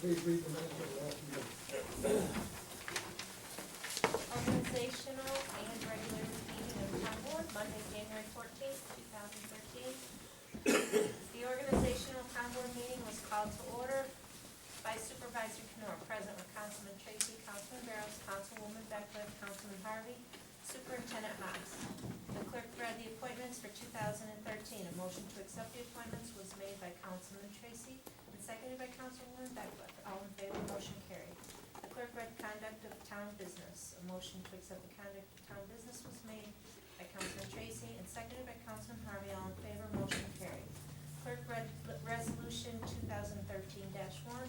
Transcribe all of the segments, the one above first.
please read the minutes of the last meeting. Organizational and regular meeting of town board, Monday, January 14th, 2013. The organizational town board meeting was called to order by Supervisor Canor, present were Councilman Tracey, Councilman Barrows, Councilwoman Beckwith, Councilman Harvey, Superintendent Haas. The clerk read the appointments for 2013. A motion to accept the appointments was made by Councilman Tracey and seconded by Councilwoman Beckwith. All in favor, motion carried. The clerk read conduct of town business. A motion to accept the conduct of town business was made by Councilman Tracey and seconded by Councilman Harvey. All in favor, motion carried. Clerk read resolution 2013-1.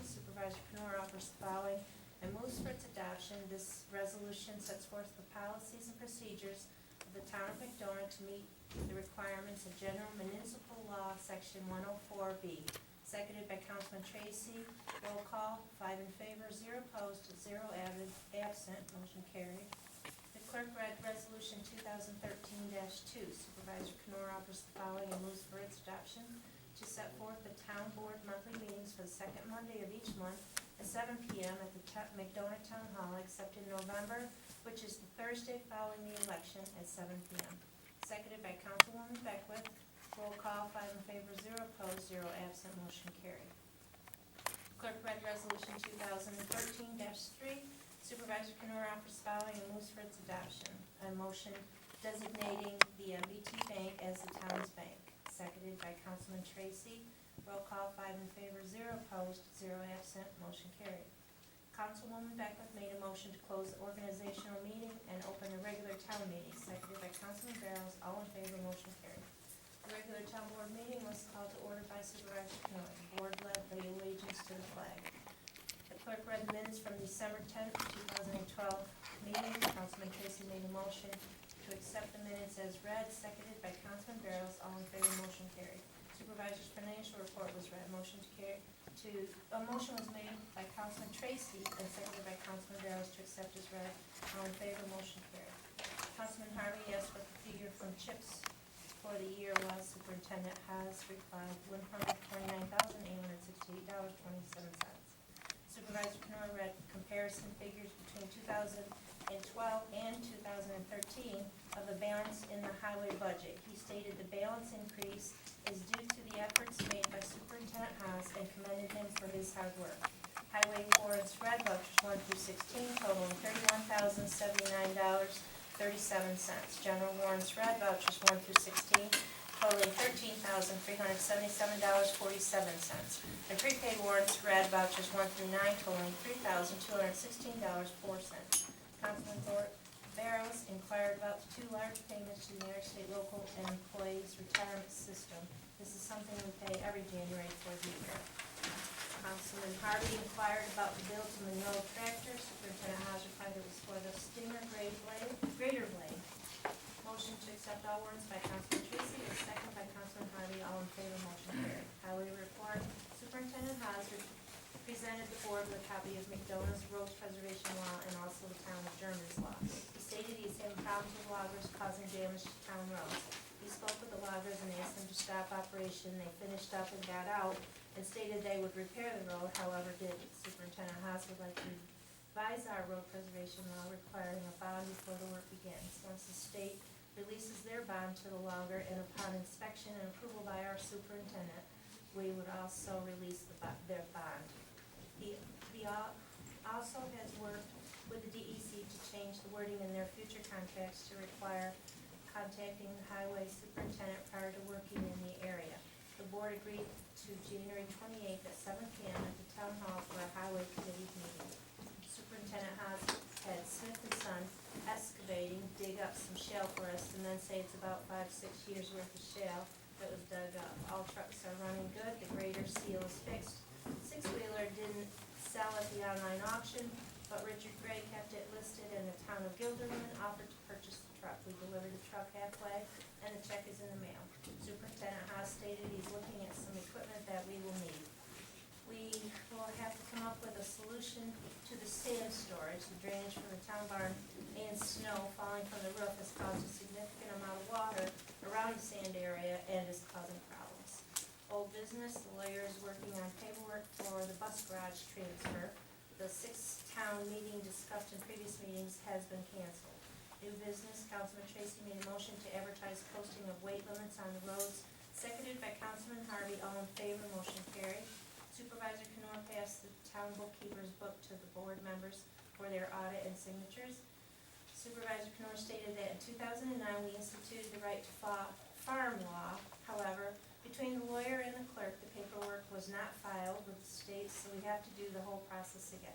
Supervisor Canor offers the following and moves for its adoption. This resolution sets forth the policies and procedures of the town of McDonough to meet the requirements of General Municipal Law, Section 104B. Seconded by Councilman Tracey. Roll call, 5 in favor, 0 opposed, 0 absent. Motion carried. The clerk read resolution 2013-2. Supervisor Canor offers the following and moves for its adoption to set forth the town board monthly meetings for the second Monday of each month at 7 p.m. at the McDonough Town Hall, except in November, which is the Thursday following the election at 7 p.m. Seconded by Councilwoman Beckwith. Roll call, 5 in favor, 0 opposed, 0 absent. Motion carried. Clerk read resolution 2013-3. Supervisor Canor offers the following and moves for its adoption. A motion designating the MBT Bank as the town's bank. Seconded by Councilman Tracey. Roll call, 5 in favor, 0 opposed, 0 absent. Motion carried. Councilwoman Beckwith made a motion to close the organizational meeting and open a regular town meeting. Seconded by Councilman Barrows. All in favor, motion carried. The regular town board meeting was called to order by Supervisor Canor. The board led the allegiance to the flag. The clerk read the minutes from December 10th, 2012 meeting. Councilman Tracey made a motion to accept the minutes as read, seconded by Councilman Barrows. All in favor, motion carried. Supervisor's financial report was read. A motion was made by Councilman Tracey and seconded by Councilman Barrows to accept as read. All in favor, motion carried. Councilman Harvey asked what the figure from CHIPS for the year was. Superintendent has replied $129,868.27. Supervisor Canor read comparison figures between 2012 and 2013 of the balance in the highway budget. He stated the balance increase is due to the efforts made by Superintendent Haas and commended him for his hard work. Highway warrants read vouchers 1 through 16 totaling $31,079.37. General warrants read vouchers 1 through 16 totaling $13,377.47. And prepaid warrants read vouchers 1 through 9 totaling $3,216.04. Councilman Barrows inquired about the 2 large payments to the New York State Local and Employees Retirement System. This is something we pay every January for the year. Councilman Harvey inquired about the bill to Monroe Tractor. Superintendent Haas replied it was for the Stinger grader blade. Motion to accept all warrants by Councilman Tracey and second by Councilman Harvey. All in favor, motion carried. Highway report. Superintendent Haas presented the board with a copy of McDonough's road preservation law and also the town of German's law. He stated he's having problems with loggers causing damage to town roads. He spoke with the loggers and asked them to stop operation. They finished up and got out and stated they would repair the road, however didn't. Superintendent Haas would like to revise our road preservation law requiring a bond before the work begins. Once the state releases their bond to the logger and upon inspection and approval by our superintendent, we would also release their bond. He also has worked with the DEC to change the wording in their future contracts to require contacting the highway superintendent prior to working in the area. The board agreed to January 28th at 7 p.m. at the town hall for a highway committee meeting. Superintendent Haas had Smith & Son excavating, dig up some shale for us, and then say it's about 5-6 years worth of shale that was dug up. All trucks are running good. The grader seal is fixed. 6-wheeler didn't sell at the online auction, but Richard Gray kept it listed and the town of Gilderman offered to purchase the truck. We delivered the truck halfway and the check is in the mail. Superintendent Haas stated he's looking at some equipment that we will need. We will have to come up with a solution to the sand storage. The drainage from the town barn and snow falling from the roof has caused a significant amount of water around the sand area and is causing problems. Old business, the lawyer is working on paperwork for the bus garage transfer. The 6-town meeting discussed in previous meetings has been canceled. New business, Councilman Tracey made a motion to advertise posting of weight limits on the roads, seconded by Councilman Harvey. All in favor, motion carried. Supervisor Canor passed the town bookkeeper's book to the board members for their audit and signatures. Supervisor Canor stated that in 2009 we instituted the right to farm law. However, between the lawyer and the clerk, the paperwork was not filed with the state, so we have to do the whole process again.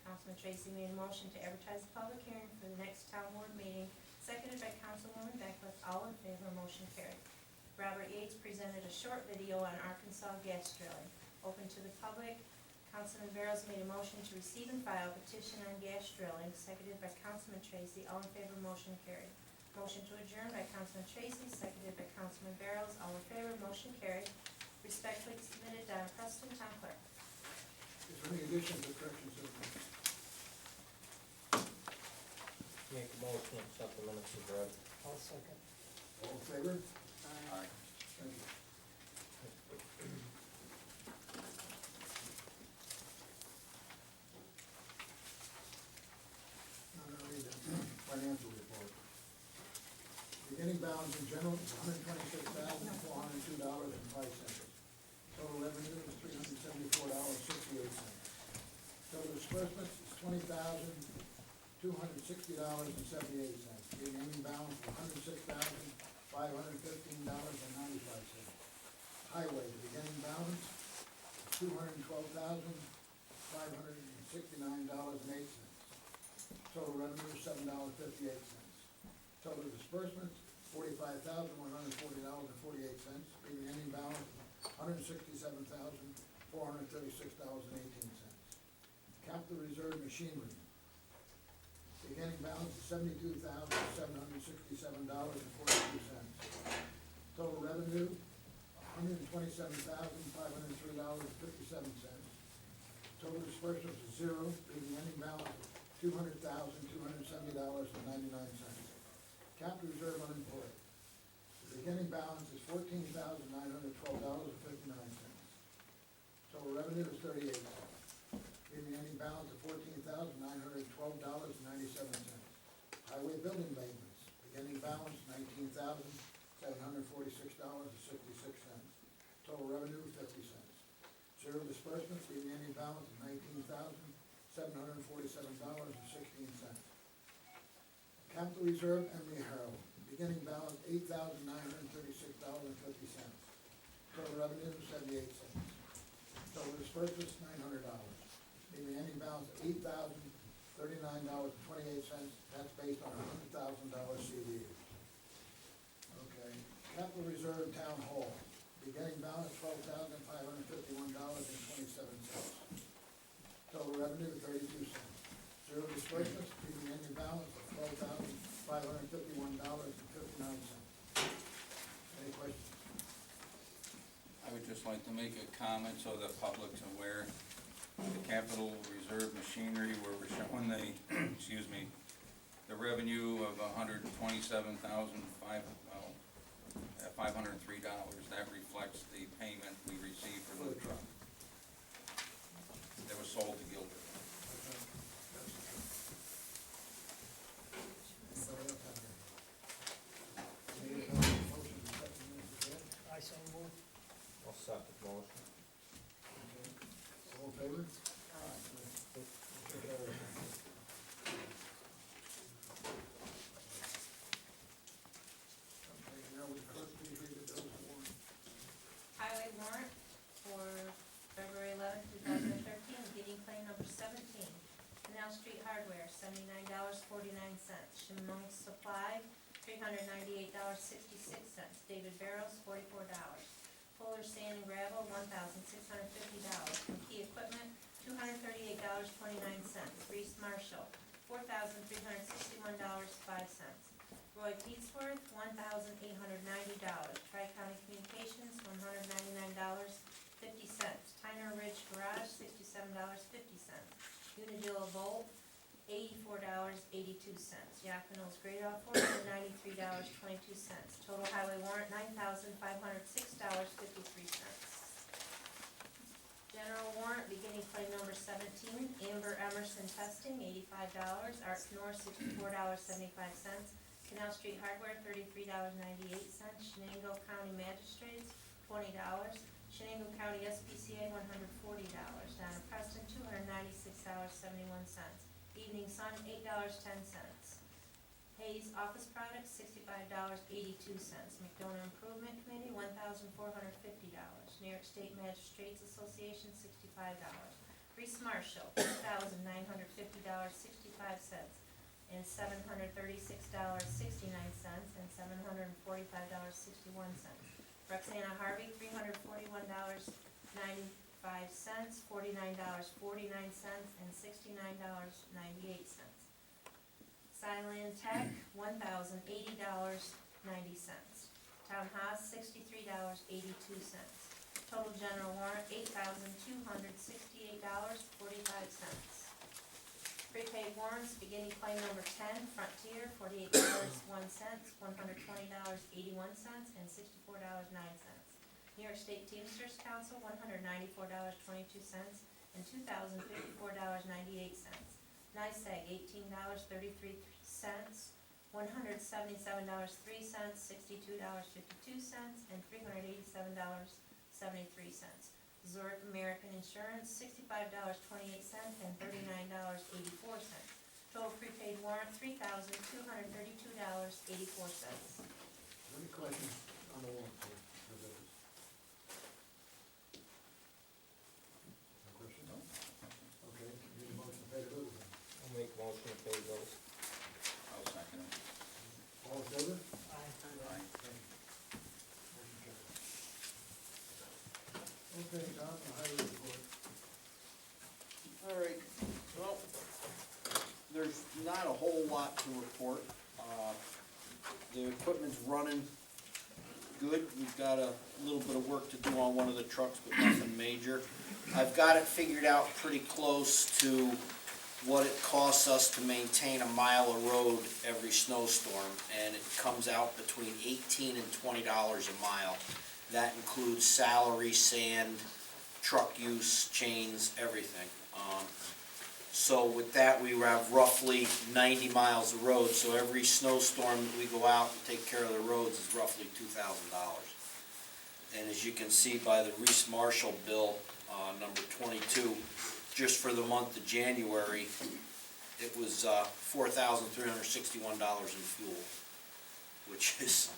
Councilman Tracey made a motion to advertise a public hearing for the next town board meeting, seconded by Councilwoman Beckwith. All in favor, motion carried. Robert Yates presented a short video on Arkansas gas drilling. Open to the public. Councilman Barrows made a motion to receive and file petition on gas drilling, seconded by Councilman Tracey. All in favor, motion carried. Motion to adjourn by Councilman Tracey, seconded by Councilman Barrows. All in favor, motion carried. Respectfully submitted, Donna Preston, Town Clerk. Is there any additions or corrections to the minutes? Make a motion to accept the minutes as read. I'll second. All in favor? Aye. Thank you. Now I'm gonna read the financial report. Beginning balance in general is $126,402.05. Total revenue is $374.68. Total disbursements is $20,260.78. Remaining balance is $106,515.95. Highway, the beginning balance is $212,569.08. Total revenue is $7.58. Total disbursements, $45,140.48. Remaining balance, $167,436.18. Capital reserve machinery. Beginning balance is $72,767.42. Total revenue, $127,503.57. Total disbursements is zero, leaving ending balance of $200,270.99. Capital reserve unemployed. The beginning balance is $14,912.59. Total revenue is $38. Leaving ending balance of $14,912.97. Highway building maintenance. Beginning balance $19,746.66. Total revenue $50. Zero disbursements. Leaving ending balance of $19,747.16. Capital reserve Emory Herald. Beginning balance $8,936.50. Total revenue $0.78. Total disbursements $900. Leaving ending balance of $8,039.28. That's based on $100,000 CD. Okay. Capital reserve Town Hall. Beginning balance $12,551.27. Total revenue $32. Zero disbursements, leaving ending balance of $12,551.59. Any questions? I would just like to make a comment so the public's aware. The capital reserve machinery, where we're showing the, excuse me, the revenue of $503. That reflects the payment we received for the truck that was sold to Gilbert. I so move. I'll second the motion. All in favor? Okay, now would the clerk please read the bills and warrants? Highway warrant for February 11th, 2013, heating claim number 17. Canal Street Hardware, $79.49. Chemung Supply, $398.66. David Barrows, $44. Fuller Sand and Gravel, $1,650. McKee Equipment, $238.29. Reese Marshall, $4,361.05. Roy Peatsworth, $1,890. Tri-County Communications, $199.50. Tyner Ridge Garage, $67.50. Unadilla Volt, $84.82. Yakima Great Offort, $93.22. Total highway warrant, $9,506.53. General warrant, beginning claim number 17, Amber Emerson Testing, $85, Art Canor, $64.75, Canal Street Hardware, $33.98, Shenango County Magistrates, $20, Shenango County SPCA, $140, Donna Preston, $296.71, Evening Sun, $8.10. Hayes Office Products, $65.82. McDonough Improvement Committee, $1,450. New York State Magistrates Association, $65. Reese Marshall, $1,950.65, and $736.69, and $745.61. Roxana Harvey, $341.95, $49.49, and $69.98. Silan Tech, $1,080.90. Town Haas, $63.82. Total general warrant, $8,268.45. Prepaid warrants, beginning claim number 10, Frontier, $48.01, $120.81, and $64.09. New York State Teamsters Council, $194.22, and $2,054.98. NICEAG, $18.33, $177.03, $62.52, and $387.73. Zurich American Insurance, $65.28, and $39.84. Total prepaid warrant, $3,232.84. Any questions on the warrant for visitors? No questions? No? Okay, need a motion to pay the bills then. I'll make a motion to pay those. I'll second it. All in favor? Aye. Aye. Thank you. Motion carries. Okay, Don, the highway report. All right, well, there's not a whole lot to report. The equipment's running good. We've got a little bit of work to do on one of the trucks, but nothing major. I've got it figured out pretty close to what it costs us to maintain a mile of road every snowstorm, and it comes out between $18 and $20 a mile. That includes salary, sand, truck use, chains, everything. So with that, we have roughly 90 miles of road, so every snowstorm that we go out and take care of the roads is roughly $2,000. And as you can see by the Reese Marshall bill, number 22, just for the month of January, it was $4,361 in fuel, which is,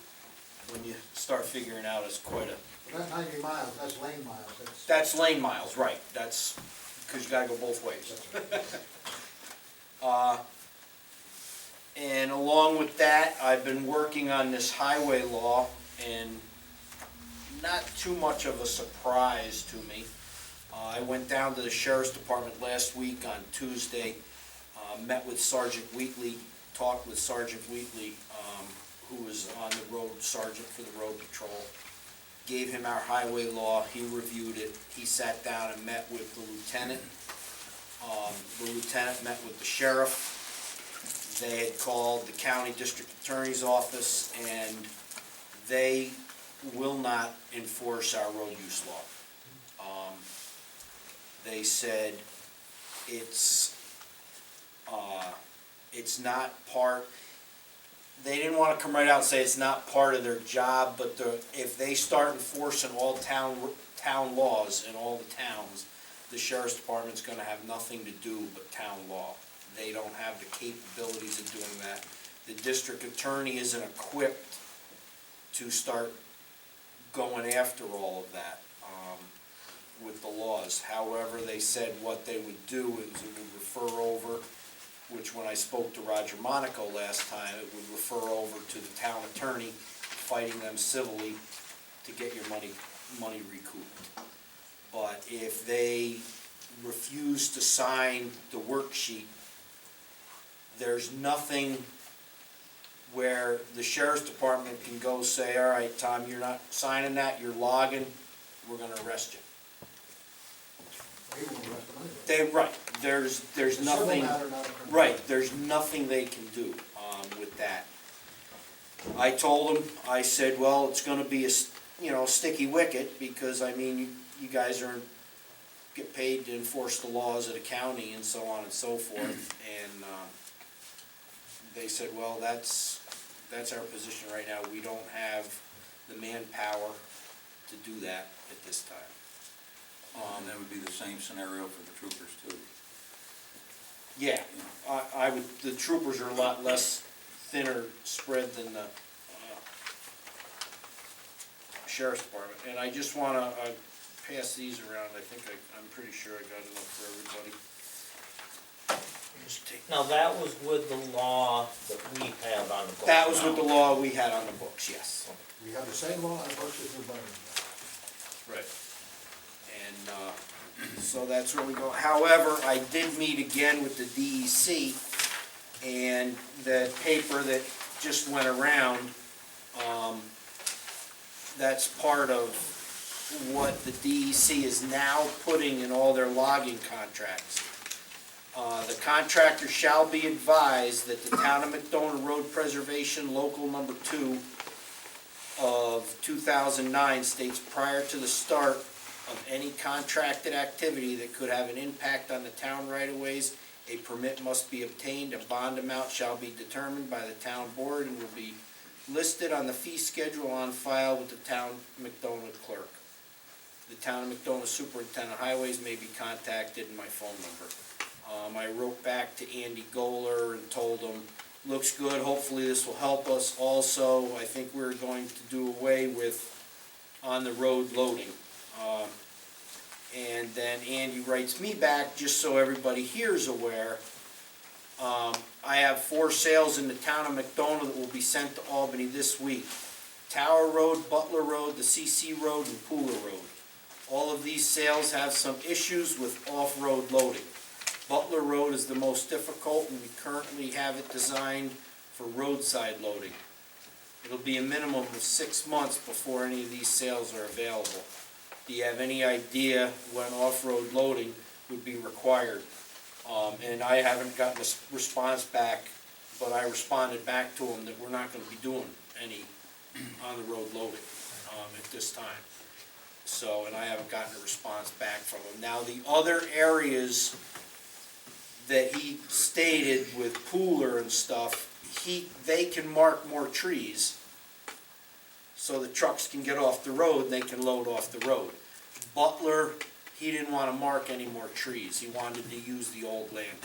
when you start figuring out, it's quite a... That 90 miles, that's lane miles, that's. That's lane miles, right, that's, because you gotta go both ways. And along with that, I've been working on this highway law, and not too much of a surprise to me. I went down to the Sheriff's Department last week on Tuesday, met with Sergeant Wheatley, talked with Sergeant Wheatley, who was on the road, sergeant for the road patrol. Gave him our highway law, he reviewed it, he sat down and met with the lieutenant. The lieutenant met with the sheriff. They had called the county district attorney's office, and they will not enforce our road use law. They said it's not part, they didn't want to come right out and say it's not part of their job, but if they start enforcing all town laws in all the towns, the sheriff's department's going to have nothing to do but town law. They don't have the capabilities of doing that. The district attorney isn't equipped to start going after all of that with the laws. However, they said what they would do is it would refer over, which when I spoke to Roger Monaco last time, it would refer over to the town attorney, fighting them civilly to get your money recouped. But if they refuse to sign the worksheet, there's nothing where the sheriff's department can go say, all right, Tom, you're not signing that, you're logging, we're gonna arrest you. They won't arrest the money. Right, there's It's a civil nothing, matter, not a criminal. right, there's nothing they can do, with that. I told them, I said, well, it's gonna be a sticky wicket, because, I mean, you guys are get paid to enforce the laws of the county and so on and so forth. And, they said, well, that's our position right now. We don't have the manpower to do that at this time. And that would be the same scenario for the troopers too. Yeah, I would, the troopers are a lot less thinner spread than the, sheriff's department. And I just wanna, pass these around. I think I'm pretty sure I got enough for everybody. Just take- Now, that was with the law that we have on the books. That was with now. the law we had on the books, yes. We have the same law in books as the budget. Right. And, so that's where we go. However, I did meet again with the DEC, and the paper that just went around, that's part of what the DEC is now putting in all their logging contracts. The contractor shall be advised that the Town of McDonough Road Preservation Local Number 2 of 2009 states prior to the start of any contracted activity that could have an impact on the town right-of-ways, a permit must be obtained, a bond amount shall be determined by the town board and will be listed on the fee schedule on file with the Town McDonough clerk. The Town of McDonough Superintendent of Highways may be contacted in my phone number. I wrote back to Andy Goler and told him, looks good, hopefully this will help us. Also, I think we're going to do away with on-the-road loading. And then Andy writes me back, just so everybody here is aware, I have 4 sales in the Town of McDonough that will be sent to Albany this week. Tower Road, Butler Road, the CC Road, and Pooler Road. All of these sales have some issues with off-road loading. Butler Road is the most difficult, and we currently have it designed for roadside loading. It'll be a minimum of 6 months before any of these sales are available. Do you have any idea when off-road loading would be required? And I haven't gotten a response back, but I responded back to him that we're not gonna be doing any on-the-road loading, at this time. So, and I haven't gotten a response back from him. Now, the other areas that he stated with Pooler and stuff, they can mark more trees so the trucks can get off the road and they can load off the road. Butler, he didn't wanna mark any more trees, he wanted to use the old land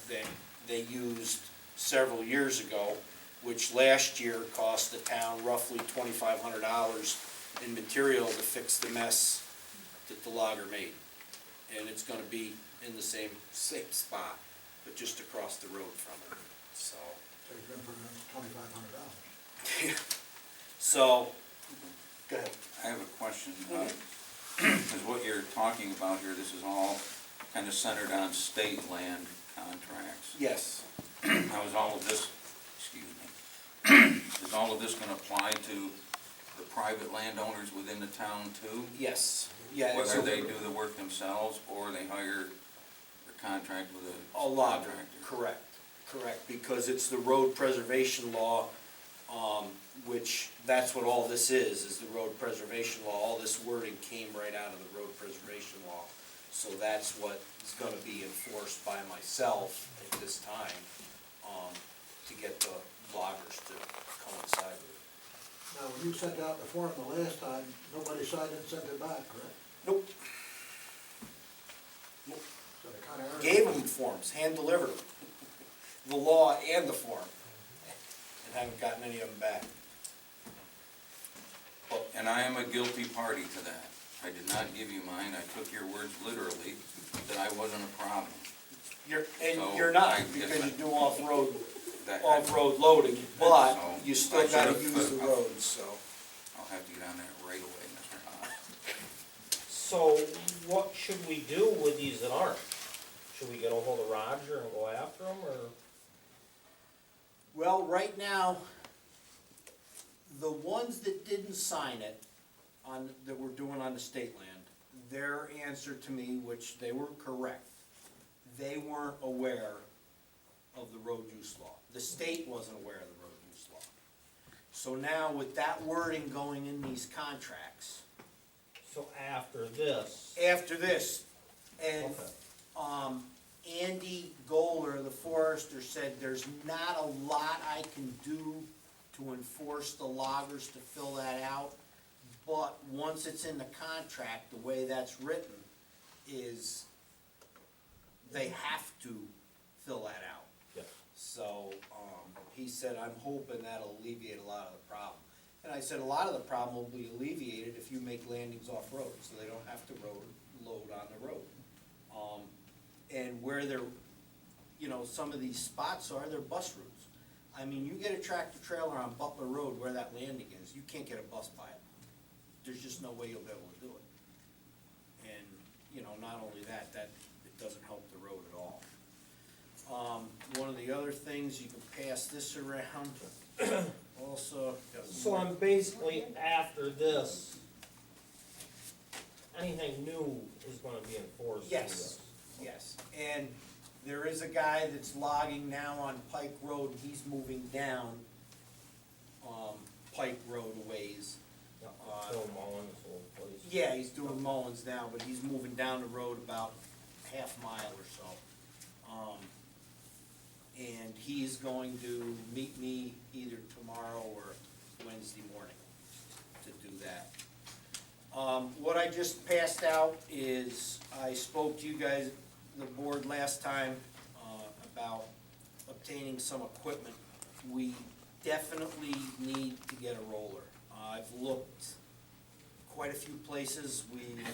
that they used several years ago, which last year cost the town roughly $2,500 in material to fix the mess that the logger made. And it's gonna be in the same spot, but just across the road from it, so. So you're gonna put in $2,500. So, go ahead. I have a question, because what you're talking about here, this is all kind of centered on state land contracts. Yes. Now, is all of this, excuse me, is all of this gonna apply to the private landowners within the town too? Yes, yeah. Whether they do the work themselves or they hire or contract with A logger, contractor? correct, because it's the road preservation law, which, that's what all this is the road preservation law. All this wording came right out of the road preservation law. So that's what is gonna be enforced by myself at this time, to get the loggers to coincide with it. Now, when you sent out the form the last time, nobody signed it and sent it back, correct? Nope, So they kinda earned it. gave them forms, hand-delivered them, the law and the form, and haven't gotten any of them back. And I am a guilty party to that. I did not give you mine, I took your words literally, that I wasn't a problem. You're not, I guess because I- you do off-road That- off-road loading, but So, you I still should gotta have use the put- roads, so. I'll have to get on that right away, Mr. Haas. So, what should we do with these that aren't? Should we get a hold of Roger and go after them, or? Well, right now, the ones that didn't sign it that we're doing on the state land, their answer to me, which they were correct, they weren't aware of the road use law. The state wasn't aware of the road use law. So now with that wording going in these contracts, So after this, after this. And, okay, Andy Goler, the forester, said there's not a lot I can do to enforce the loggers to fill that out. But once it's in the contract, the way that's written is they have to fill that out. yeah, So, he said, I'm hoping that'll alleviate a lot of the problem. And I said, a lot of the problem will be alleviated if you make landings off-road, so they don't have to load on the road. And where they're, you know, some of these spots are, they're bus routes. I mean, you get a tractor trailer on Butler Road where that landing is, you can't get a bus by it. There's just no way you'll be able to do it. And, you know, not only that, it doesn't help the road at all. One of the other things, you can pass this around, also. so I'm basically, after this, anything new is gonna be enforced through Yes, this. yes, and there is a guy that's logging now on Pike Road, he's moving down, Pike Road a ways. Yeah, Phil Mullins' old place. Yeah, he's doing Mullins now, but he's moving down the road about half mile or so. And he's going to meet me either tomorrow or Wednesday morning to do that. What I just passed out is, I spoke to you guys, the board last time, about obtaining some equipment. We definitely need to get a roller. I've looked quite a few places, we've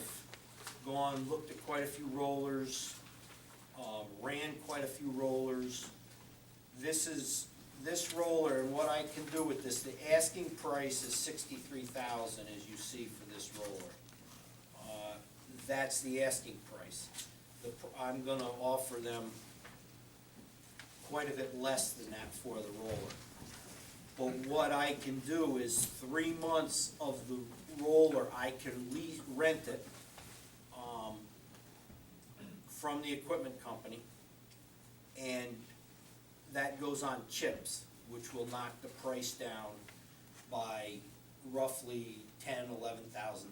looked at quite a few rollers, ran quite a few rollers. This roller, and what I can do with this, the asking price is $63,000, as you see for this roller. That's the asking price. I'm gonna offer them quite a bit less than that for the roller. But what I can do is 3 months of the roller, I can rent it, from the equipment company, and that goes on chips, which will knock the price down by roughly $10,000, $11,000. What's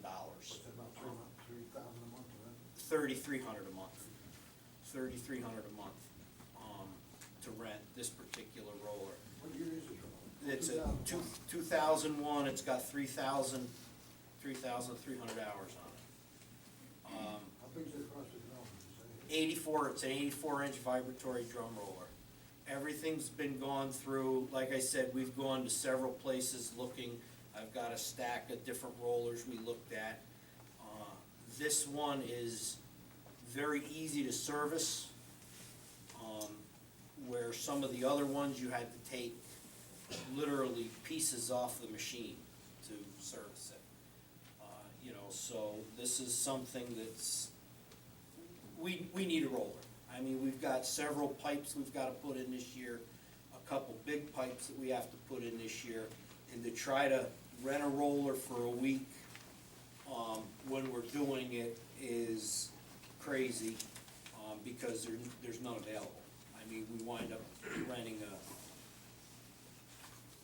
it, about $3,000 a month to rent? $3,300 a month. $3,300 a month, to rent this particular roller. What year is it? It's a 2001. 2001, it's got 3,300 hours on it. How big is it across the ground, did you say? 84, it's an 84-inch vibratory drum roller. Everything's been gone through, like I said, we've gone to several places looking. I've got a stack of different rollers we looked at. This one is very easy to service, where some of the other ones you had to take literally pieces off the machine to service it. You know, so this is something that's, we need a roller. I mean, we've got several pipes we've gotta put in this year, a couple big pipes that we have to put in this year, and to try to rent a roller for a week, when we're doing it is crazy, because there's none available. I mean, we wind up renting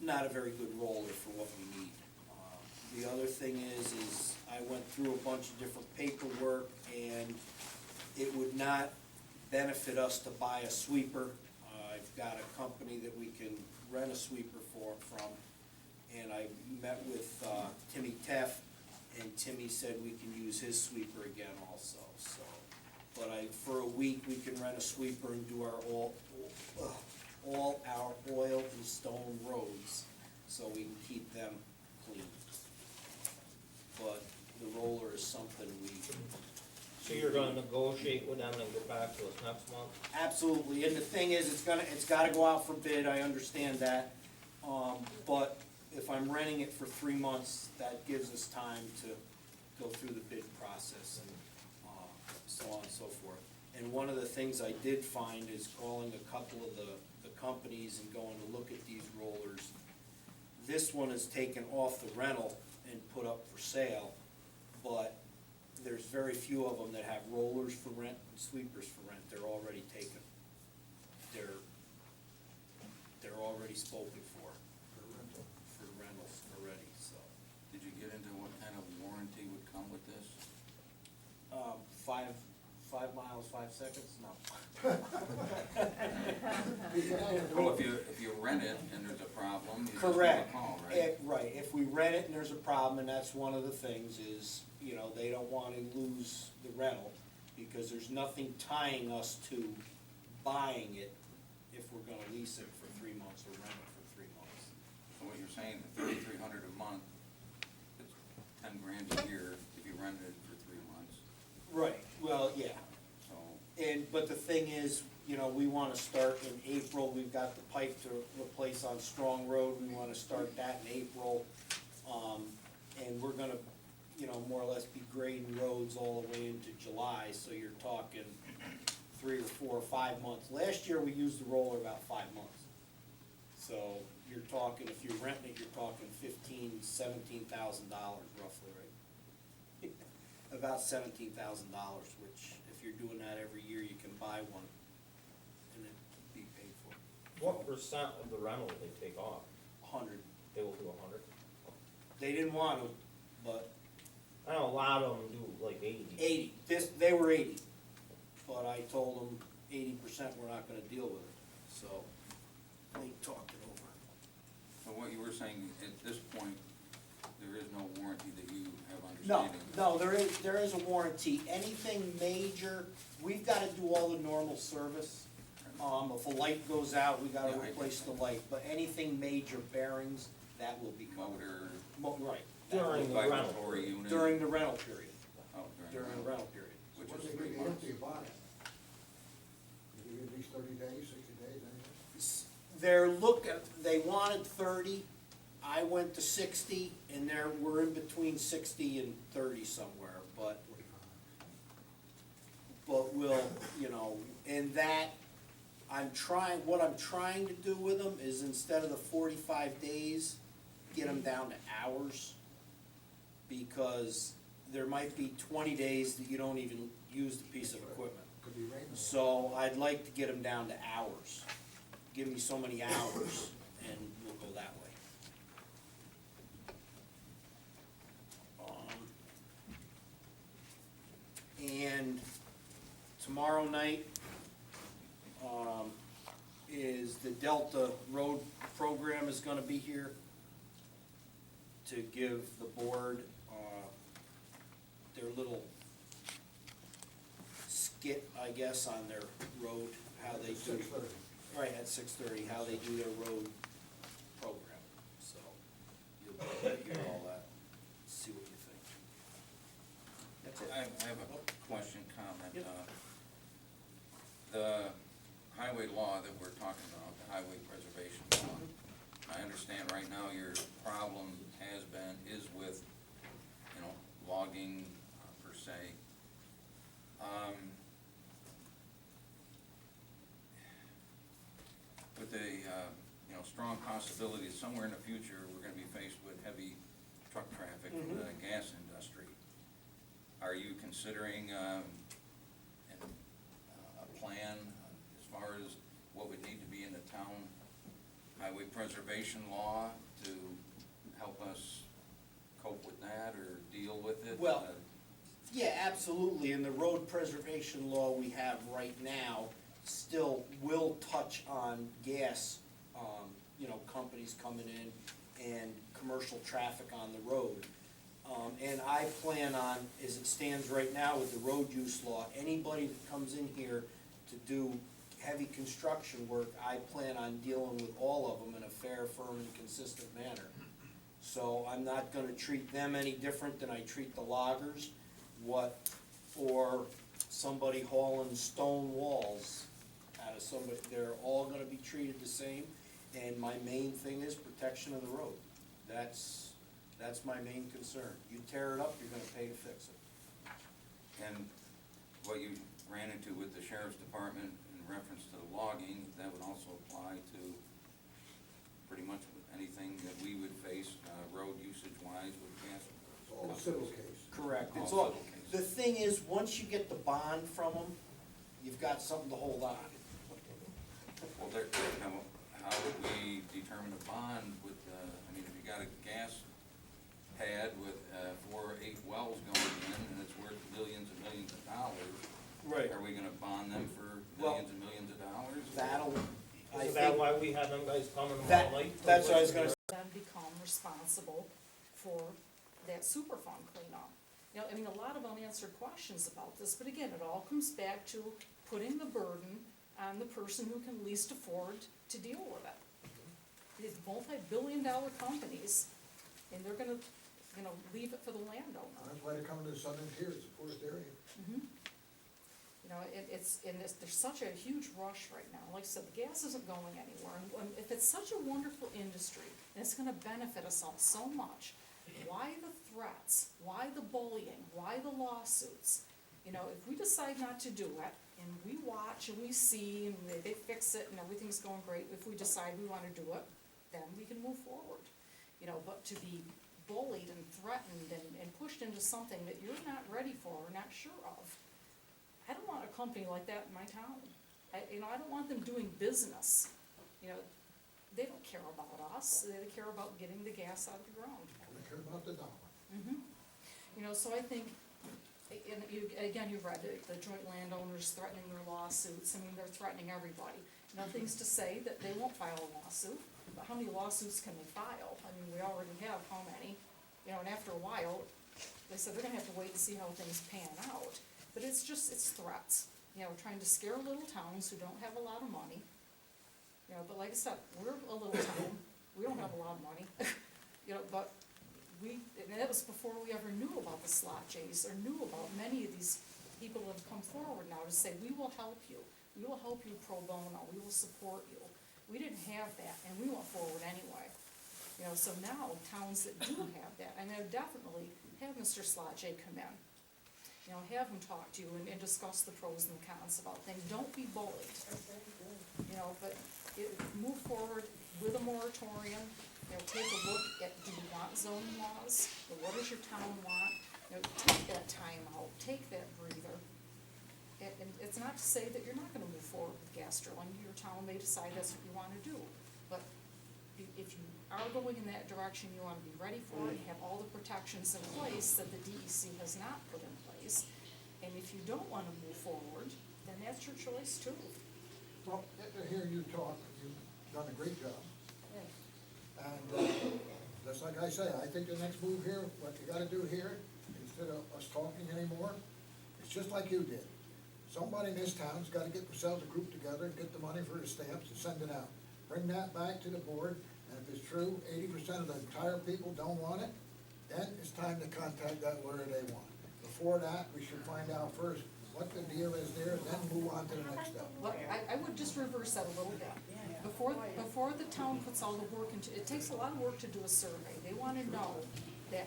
not a very good roller for what we need. The other thing is I went through a bunch of different paperwork, and it would not benefit us to buy a sweeper. I've got a company that we can rent a sweeper from, and I met with Timmy Teff, and Timmy said we can use his sweeper again also, so. But for a week, we can rent a sweeper and do all our oil and stone roads, so we can keep them clean. But the roller is something we. So you're gonna negotiate with them and get back to us next month? Absolutely, and the thing is, it's gotta go out for bid, I understand that. But if I'm renting it for 3 months, that gives us time to go through the bid process and, so on and so forth. And one of the things I did find is calling a couple of the companies and going to look at these rollers. This one is taken off the rental and put up for sale, but there's very few of them that have rollers for rent and sweepers for rent. They're already taken. They're already spoken for rentals already, so. Did you get into what kind of warranty would come with this? 5 miles, 5 seconds? No. Well, if you rent it and there's a problem, you just give a Correct. call, right? Right, if we rent it and there's a problem, and that's one of the things is, you know, they don't wanna lose the rental, because there's nothing tying us to buying it if we're gonna lease it for 3 months or rent it for 3 months. So what you're saying, $3,300 a month, it's $10,000 a year if you rented it for 3 months, Right, well, yeah, so. but the thing is, you know, we wanna start in April, we've got the pipe to replace on Strong Road, we wanna start that in April. And we're gonna, you know, more or less be grading roads all the way into July, so you're talking 3 or 4 or 5 months. Last year, we used the roller about 5 months. So you're talking, if you're renting it, you're talking $17,000 roughly, right? About $17,000, which if you're doing that every year, you can buy one and it'd be paid for. What percent of the rental will they take off? 100. They will do 100? They didn't want to, but I know a lot of them do like 80. 80, they were 80, but I told them 80% we're not gonna deal with it, so they talked it over. So what you were saying, at this point, there is no warranty that you have No, understanding? no, there is a warranty, anything major, we've gotta do all the normal service. If a light goes out, we gotta Yeah, I replace the get light, but anything major bearings, that will be covered. Motor, Right. During the rental. vibratory unit? During the rental period, Oh, during the rental period. Which What is they 3 give you months. after you bought it? Did you give at least 30 days, 60 days, anything? They wanted 30, I went to 60, and we're in between 60 and 30 somewhere, but 45. we'll, you know, and that, what I'm trying to do with them is instead of the 45 days, get them down to hours, because there might be 20 days that you don't even use the piece of equipment. Could be raining. So I'd like to get them down to hours. Give me so many hours, and we'll go that way. And tomorrow night, is the Delta Road Program is gonna be here to give the board, their little skit, I guess, on their road, how they do. 6:30. Right, at 6:30, how they do their road program, so you'll be able to hear all that, see what you think. That's it. I have a question, comment. Yep. The highway law that we're talking about, the highway preservation law, I understand right now your problem is with, you know, logging per se. With a, you know, strong possibility that somewhere in the future, we're gonna be faced with heavy truck traffic in the gas industry. Are you considering, a plan as far as what would need to be in the town highway preservation law to help us cope with that or deal with it? Well, yeah, absolutely, and the road preservation law we have right now still will touch on gas, you know, companies coming in and commercial traffic on the road. And I plan on, as it stands right now with the road use law, anybody that comes in here to do heavy construction work, I plan on dealing with all of them in a fair, firm, and consistent manner. So I'm not gonna treat them any different than I treat the loggers, or somebody hauling stone walls out of somebody, they're all gonna be treated the same, and my main thing is protection of the road. That's my main concern. You tear it up, you're gonna pay to fix it. And what you ran into with the sheriff's department in reference to the logging, that would also apply to pretty much anything that we would face, road usage wise with gas. It's all a civil case. Correct. It's All all, civil case. the thing is, once you get the bond from them, you've got something to hold on. Well, how would we determine a bond with, I mean, if you got a gas pad why we had them guys coming That- all late. that's what I was gonna Then become responsible for that Superfund cleanup. You know, I mean, a lot of unanswered questions about this, but again, it all comes back to putting the burden on the person who can least afford to deal with it. These multi-billion-dollar companies, and they're gonna, you know, leave it for the landowner. That's why they're coming to the southern tier, it's the poorest area. You know, there's such a huge rush right now, like I said, the gas isn't going anywhere, and if it's such a wonderful industry, and it's gonna benefit us all so much, why the threats, why the bullying, why the lawsuits? You know, if we decide not to do it, and we watch and we see, and they fix it and everything's going great, if we decide we wanna do it, then we can move forward. You know, but to be bullied and threatened and pushed into something that you're not ready for or not sure of, I don't want a company like that in my town. I don't want them doing business. You know, they don't care about us, they care about getting the gas out of the ground. They care about the dollar. You know, so I think, and you, again, you read it, the joint landowners threatening their lawsuits, I mean, they're threatening everybody. Nothing's to say that they won't file a lawsuit, but how many lawsuits can they file? I mean, we already have how many? You know, and after a while, they said they're gonna have to wait and see how things pan out. But it's threats, you know, trying to scare little towns who don't have a lot of money. You know, but like I said, we're a little town, we don't have a lot of money, you know, but and that was before we ever knew about the slot J's or knew about many of these people that have come forward now to say, we will help you pro bono, we will support you. We didn't have that, and we went forward anyway. You know, so now towns that do have that, and I would definitely have Mr. Slot J come in. You know, have him talk to you and discuss the pros and the cons about things. Don't be bullied. You know, but move forward with a moratorium. You know, take a look at, do you want zoning laws? Or what does your town want? You know, take that time out, take that breather. And it's not to say that you're not gonna move forward with gas drilling. Your town may decide that's what you wanna do. But if you are going in that direction, you wanna be ready for it, have all the protections in place that the DEC has not put in place. And if you don't wanna move forward, then that's your choice too. Well, after hearing you talk, you've done a great job. And, just like I say, I think the next move here, what you gotta do here, instead of us talking anymore, it's just like you did. Somebody in this town's gotta get themselves a group together and get the money for the stamps and send it out. Bring that back to the board, and if it's true, 80% of the entire people don't want it, then it's time to contact that lawyer they want. Before that, we should find out first what the deal is there, and then move on to the next step. But I would just reverse that a little bit. Before the town puts all the work into, it takes a lot of work to do a survey. They wanna know that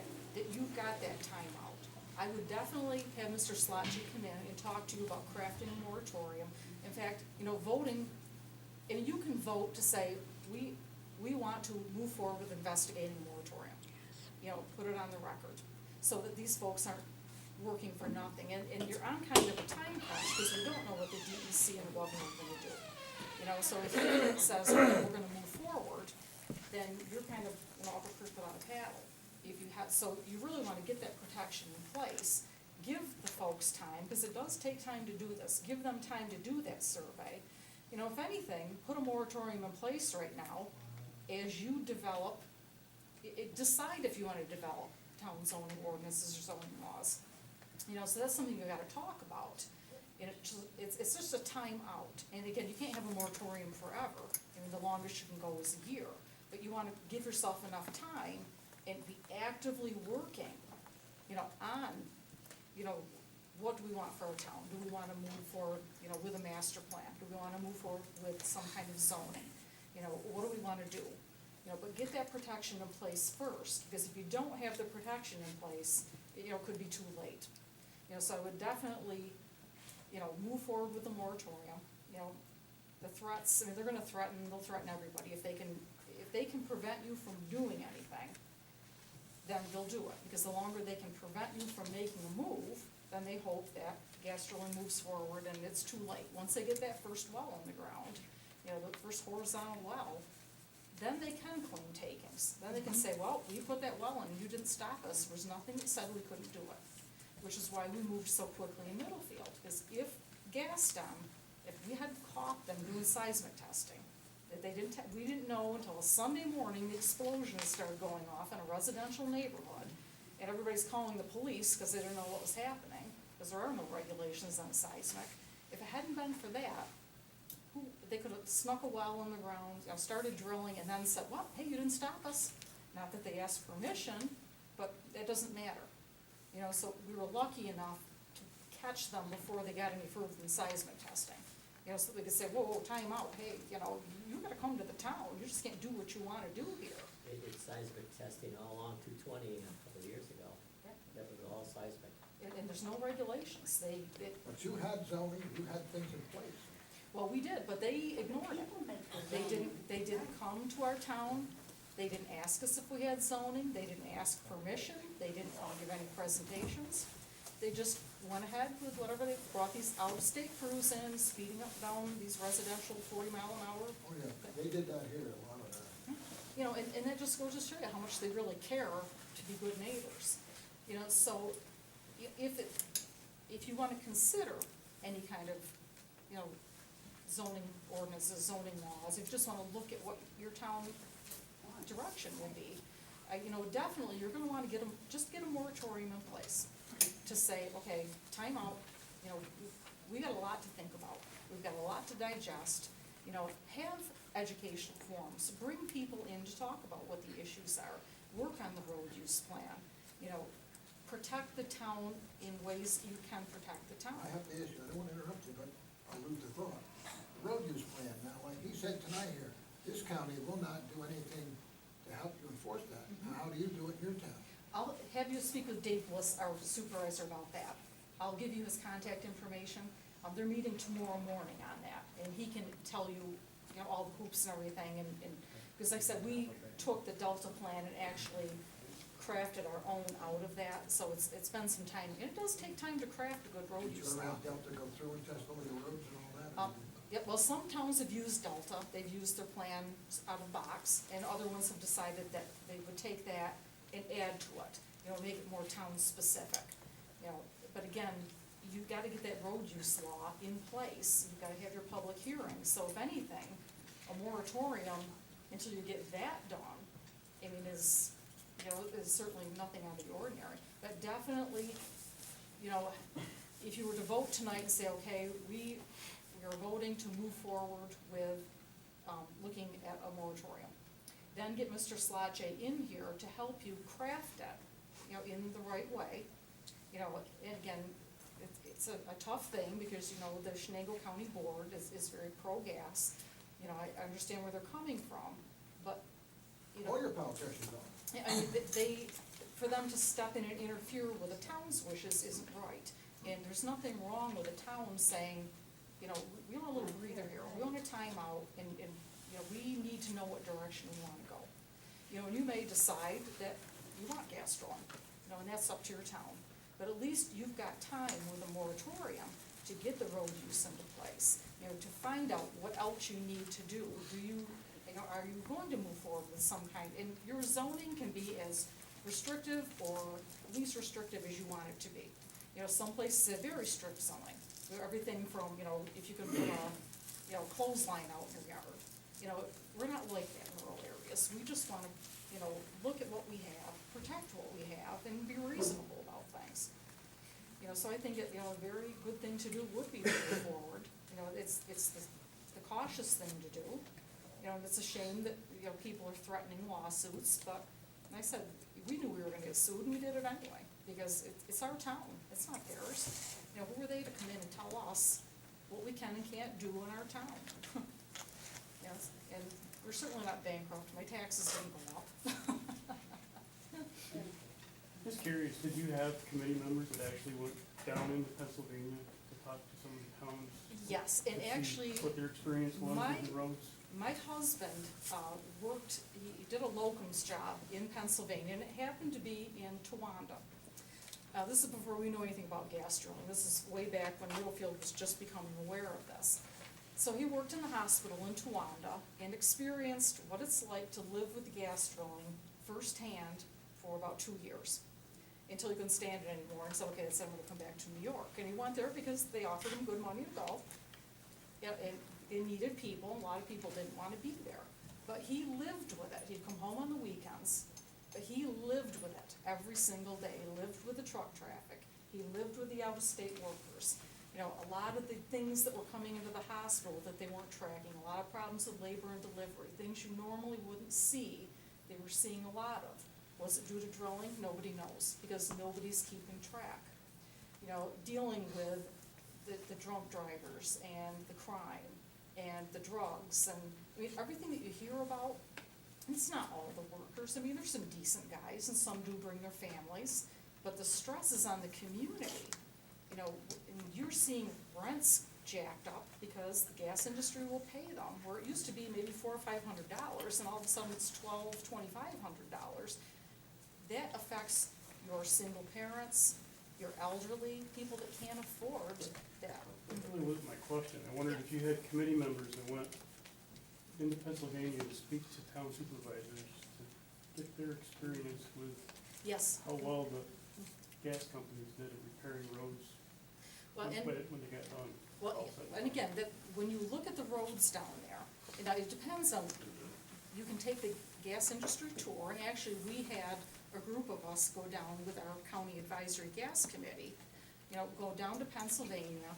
you've got that time out. I would definitely have Mr. Slotchie come in and talk to you about crafting a moratorium. In fact, you know, voting, and you can vote to say, we want to move forward with investigating a moratorium. You know, put it on the record, so that these folks aren't working for nothing. And you're on kind of a time crunch, because we don't know what the DEC and the governor are gonna do. You know, so if it says, okay, we're gonna move forward, then you're kind of, you know, up a creek without a paddle. If you have, so you really wanna get that protection in place. Give the folks time, because it does take time to do this. Give them time to do that survey. You know, if anything, put a moratorium in place right now as you develop, decide if you wanna develop town zoning ordinances or zoning laws. You know, so that's something you gotta talk about. And it's just a time out. And again, you can't have a moratorium forever. I mean, the longest you can go is a year. But you wanna give yourself enough time and be actively working, you know, on, you know, what do we want for our town? Do we wanna move forward, you know, with a master plan? Do we wanna move forward with some kind of zoning? You know, what do we wanna do? You know, but get that protection in place first, because if you don't have the protection in place, you know, it could be too late. You know, so I would definitely, you know, move forward with the moratorium. You know, the threats, I mean, they'll threaten everybody. If they can prevent you from doing anything, then they'll do it, because the longer they can prevent you from making a move, then they hope that gas drilling moves forward and it's too late. Once they get that first well in the ground, you know, the first horizontal well, then they can claim takings. Then they can say, well, we put that well in, you didn't stop us, there was nothing that said we couldn't do it. Which is why we moved so quickly in Middlefield, because if we had caught them doing seismic testing, that we didn't know until a Sunday morning, the explosions started going off in a residential neighborhood. And everybody's calling the police because they didn't know what was happening, because there are no regulations on seismic. If it hadn't been for that, they could have snuck a well in the ground, started drilling, and then said, well, hey, you didn't stop us. Not that they asked permission, but it doesn't matter. So we were lucky enough to catch them before they got any further than seismic testing. So they could say, whoa, time out, hey, you gotta come to the town, you just can't do what you wanna do here. They did seismic testing all along 220 a couple of years ago. Yeah. That was all seismic. And there's no regulations, But you had zoning, you had things in place. well, we did, but they ignored it. They didn't come to our town, they didn't ask us if we had zoning, they didn't ask permission, they didn't give any presentations. They just went ahead with whatever, they brought these out-of-state crews in, speeding up down these residential 40-mile-an-hour. Oh, yeah, they did that here, a lot of that. And that just goes to show you how much they really care to be good neighbors. So if you wanna consider any kind of, zoning ordinances, zoning laws, if you just wanna look at what your town direction would be, definitely, you're gonna wanna get a moratorium in place to say, okay, time out, we got a lot to think about, we've got a lot to digest, have educational forums, bring people in to talk about what the issues are, work on the road use plan, protect the town in ways you can protect the town. I have to ask you, I don't wanna interrupt you, but I'll lose the thought. The road use plan, now, like he said tonight here, this county will not do anything to help you enforce that. Now, how do you do it in your town? I'll have you speak with Dave Bliss, our supervisor, about that. I'll give you his contact information. They're meeting tomorrow morning on that, and he can tell you, all the hoops and everything, and, because like I said, we took the Delta plan and actually crafted our own out of that, so it's been some time, and it does take time to craft a good road Did you use go law. around Delta, go through and test all your roads and all that? Yep, well, some towns have used Delta, they've used their plan out of box, and other ones have decided that they would take that and add to it, make it more town-specific. But again, you've gotta get that road use law in place, you've gotta have your public hearings, so if anything, a moratorium until you get that done, is certainly nothing out of the ordinary. But definitely, if you were to vote tonight and say, okay, we are voting to move forward with, looking at a moratorium, then get Mr. Slache in here to help you craft it, in the right way. And again, it's a tough thing because, the Shenango County Board is very pro-gas. I understand where they're coming from, but, All your politicians are. I mean, for them to step in and interfere with the town's wishes isn't right. And there's nothing wrong with a town saying, we want a little breather here, we want a timeout, and we need to know what direction we wanna go. And you may decide that you want gas drilling, and that's up to your town. But at least you've got time with a moratorium to get the road use into place, to find out what else you need to do. Are you going to move forward with some kind, and your zoning can be as restrictive or least restrictive as you want it to be. Some places have very strict zoning, everything from, if you can put a, clothesline out in your yard. We're not like that in rural areas, we just wanna, look at what we have, protect what we have, and be reasonable about things. So I think a very good thing to do would be to move forward. It's the cautious thing to do. And it's a shame that, people are threatening lawsuits, but like I said, we knew we were gonna get sued and we did it anyway, because it's our town, it's not theirs. Who are they to come in and tell us what we can and can't do in our town? And we're certainly not bankrupt, my taxes didn't go up. Just curious, did you have committee members that actually went down into Pennsylvania to talk to some of the towns? Yes, and to see actually, what their experience was with the roads? my husband, he did a locums job in Pennsylvania, and it happened to be in Towanda. This is before we knew anything about gas drilling, this is way back when Middlefield was just becoming aware of this. So he worked in the hospital in Towanda and experienced what it's like to live with gas drilling firsthand for about 2 years, until he couldn't stand it anymore and said, okay, I'm gonna come back to New York. And he went there because they offered him good money to go. And it needed people, a lot of people didn't wanna be there. But he lived with it, he'd come home on the weekends, but he lived with it every single day, he lived with the truck traffic, he lived with the out-of-state workers. You know, a lot of the things that were coming into the hospital that they weren't tracking, a lot of problems with labor and delivery, things you normally wouldn't see, they were seeing a lot of. Was it due to drilling? Nobody knows, because nobody's keeping track. You know, dealing with the drunk drivers and the crime and the drugs and, I mean, everything that you hear about, it's not all the workers. I mean, there's some decent guys and some do bring their families, but the stress is on the community. You know, and you're seeing rents jacked up because the gas industry will pay them, where it used to be maybe $400 or $500, and all of a sudden it's $2,500. That affects your single parents, your elderly, people that can't afford that. That really wasn't my question. I wondered if you had committee members that went into Pennsylvania to speak to town supervisors to get their experience with Yes. how well the gas companies did at repairing roads Well, and, when they got done. well, all said and again, that, when you look at the roads down there, you know, it depends on, you can take the gas industry tour, and actually, we had a group of us go down with our county advisory gas committee, you know, go down to Pennsylvania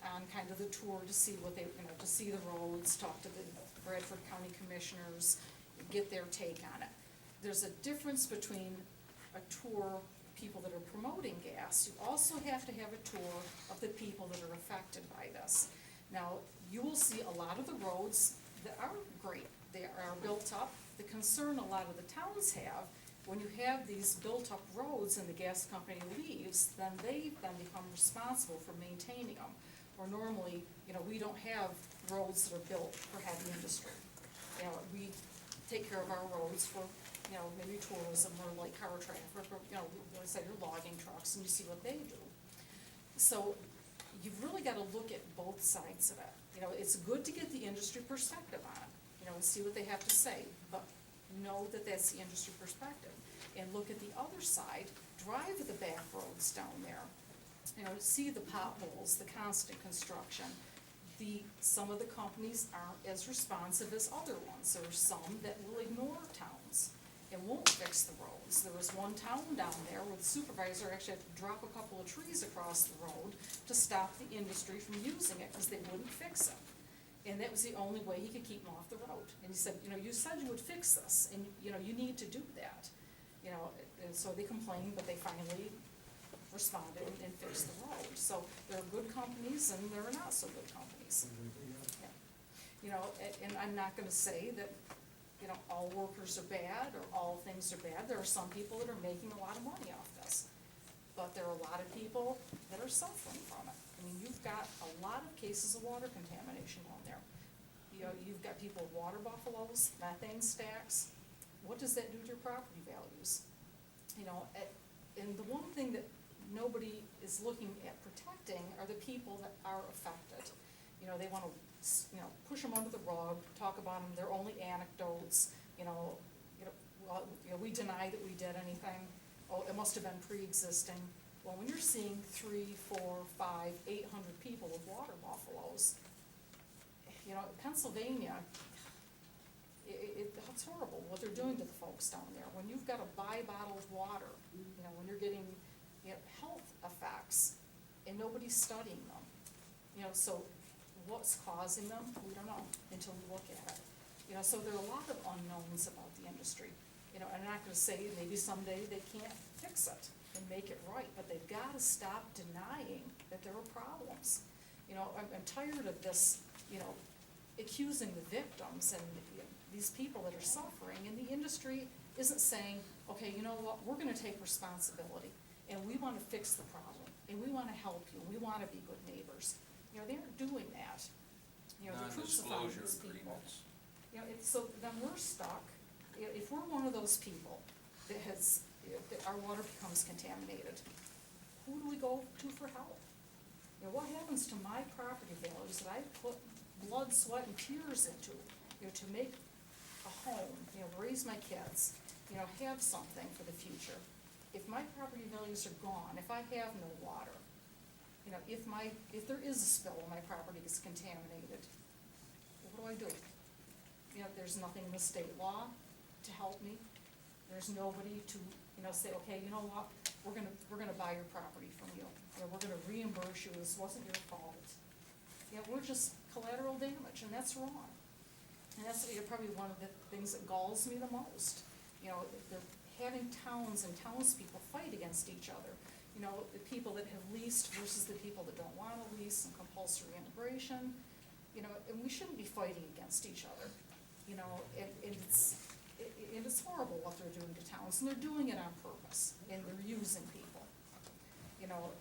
on kind of the tour to see what they, you know, to see the roads, talk to the Bradford County Commissioners, get their take on it. There's a difference between a tour, people that are promoting gas. You also have to have a tour of the people that are affected by this. Now, you will see a lot of the roads that are great, they are built up. The concern a lot of the towns have, when you have these built-up roads and the gas company leaves, then they then become responsible for maintaining them. Or normally, you know, we don't have roads that are built for heavy industry. You know, we take care of our roads for, you know, maybe tourism or like car traffic, or, you know, let's say your logging trucks, and you see what they do. So, you've really gotta look at both sides of it. You know, it's good to get the industry perspective on it, you know, and see what they have to say, but know that that's the industry perspective. And look at the other side, drive the back roads down there, you know, see the potholes, the constant construction. Some of the companies aren't as responsive as other ones. There are some that will ignore towns and won't fix the roads. There was one town down there where the supervisor actually had to drop a couple of trees across the road to stop the industry from using it because they wouldn't fix it. And that was the only way he could keep them off the road. And he said, you know, you said you would fix this, and, you know, you need to do that. You know, and so they complained, but they finally responded and fixed the road. So there are good companies and there are not so good companies. Yeah. You know, and I'm not gonna say that, you know, all workers are bad or all things are bad. There are some people that are making a lot of money off this. But there are a lot of people that are suffering from it. I mean, you've got a lot of cases of water contamination on there. You know, you've got people with water buffaloes, methane stacks. What does that do to your property values? You know, and the one thing that nobody is looking at protecting are the people that are affected. You know, they wanna, you know, push them under the rug, talk about them, they're only anecdotes, well, we deny that we did anything. Oh, it must have been pre-existing. Well, when you're seeing 3, 4, 5, 800 people with water buffaloes, you know, Pennsylvania, it's horrible what they're doing to the folks down there. When you've got to buy bottled water, you know, when you're getting, you know, health effects, and nobody's studying them. You know, so what's causing them, we don't know until we look at it. You know, so there are a lot of unknowns about the industry. You know, and I'm not gonna say maybe someday they can't fix it and make it right, but they've gotta stop denying that there are problems. You know, I'm tired of this, you know, accusing the victims and, you know, these people that are suffering, and the industry isn't saying, okay, you know what, we're gonna take responsibility, and we wanna fix the problem, and we wanna help you, and we wanna be good neighbors. You know, they aren't doing that. You know, they're crucifying Non-disclosure these people. agreements. You know, so then we're stuck. If we're one of those people that has, that our water becomes contaminated, who do we go to for help? You know, what happens to my property values that I put blood, sweat, and tears into, you know, to make a home, you know, raise my kids, you know, have something for the future? If my property values are gone, if I have no water, you know, if there is a spill and my property gets contaminated, what do? You know, there's nothing in the state law to help me. There's nobody to, you know, say, okay, you know what, we're gonna buy your property from you. You know, we're gonna reimburse you, this wasn't your fault. You know, we're just collateral damage, and that's wrong. And that's, you know, probably one of the things that galls me the most. You know, they're having towns and townspeople fight against each other. You know, the people that have leased versus the people that don't wanna lease, and compulsory integration. You know, and we shouldn't be fighting against each other. You know, and it's horrible what they're doing to towns, and they're doing it on purpose, and they're using people. You know,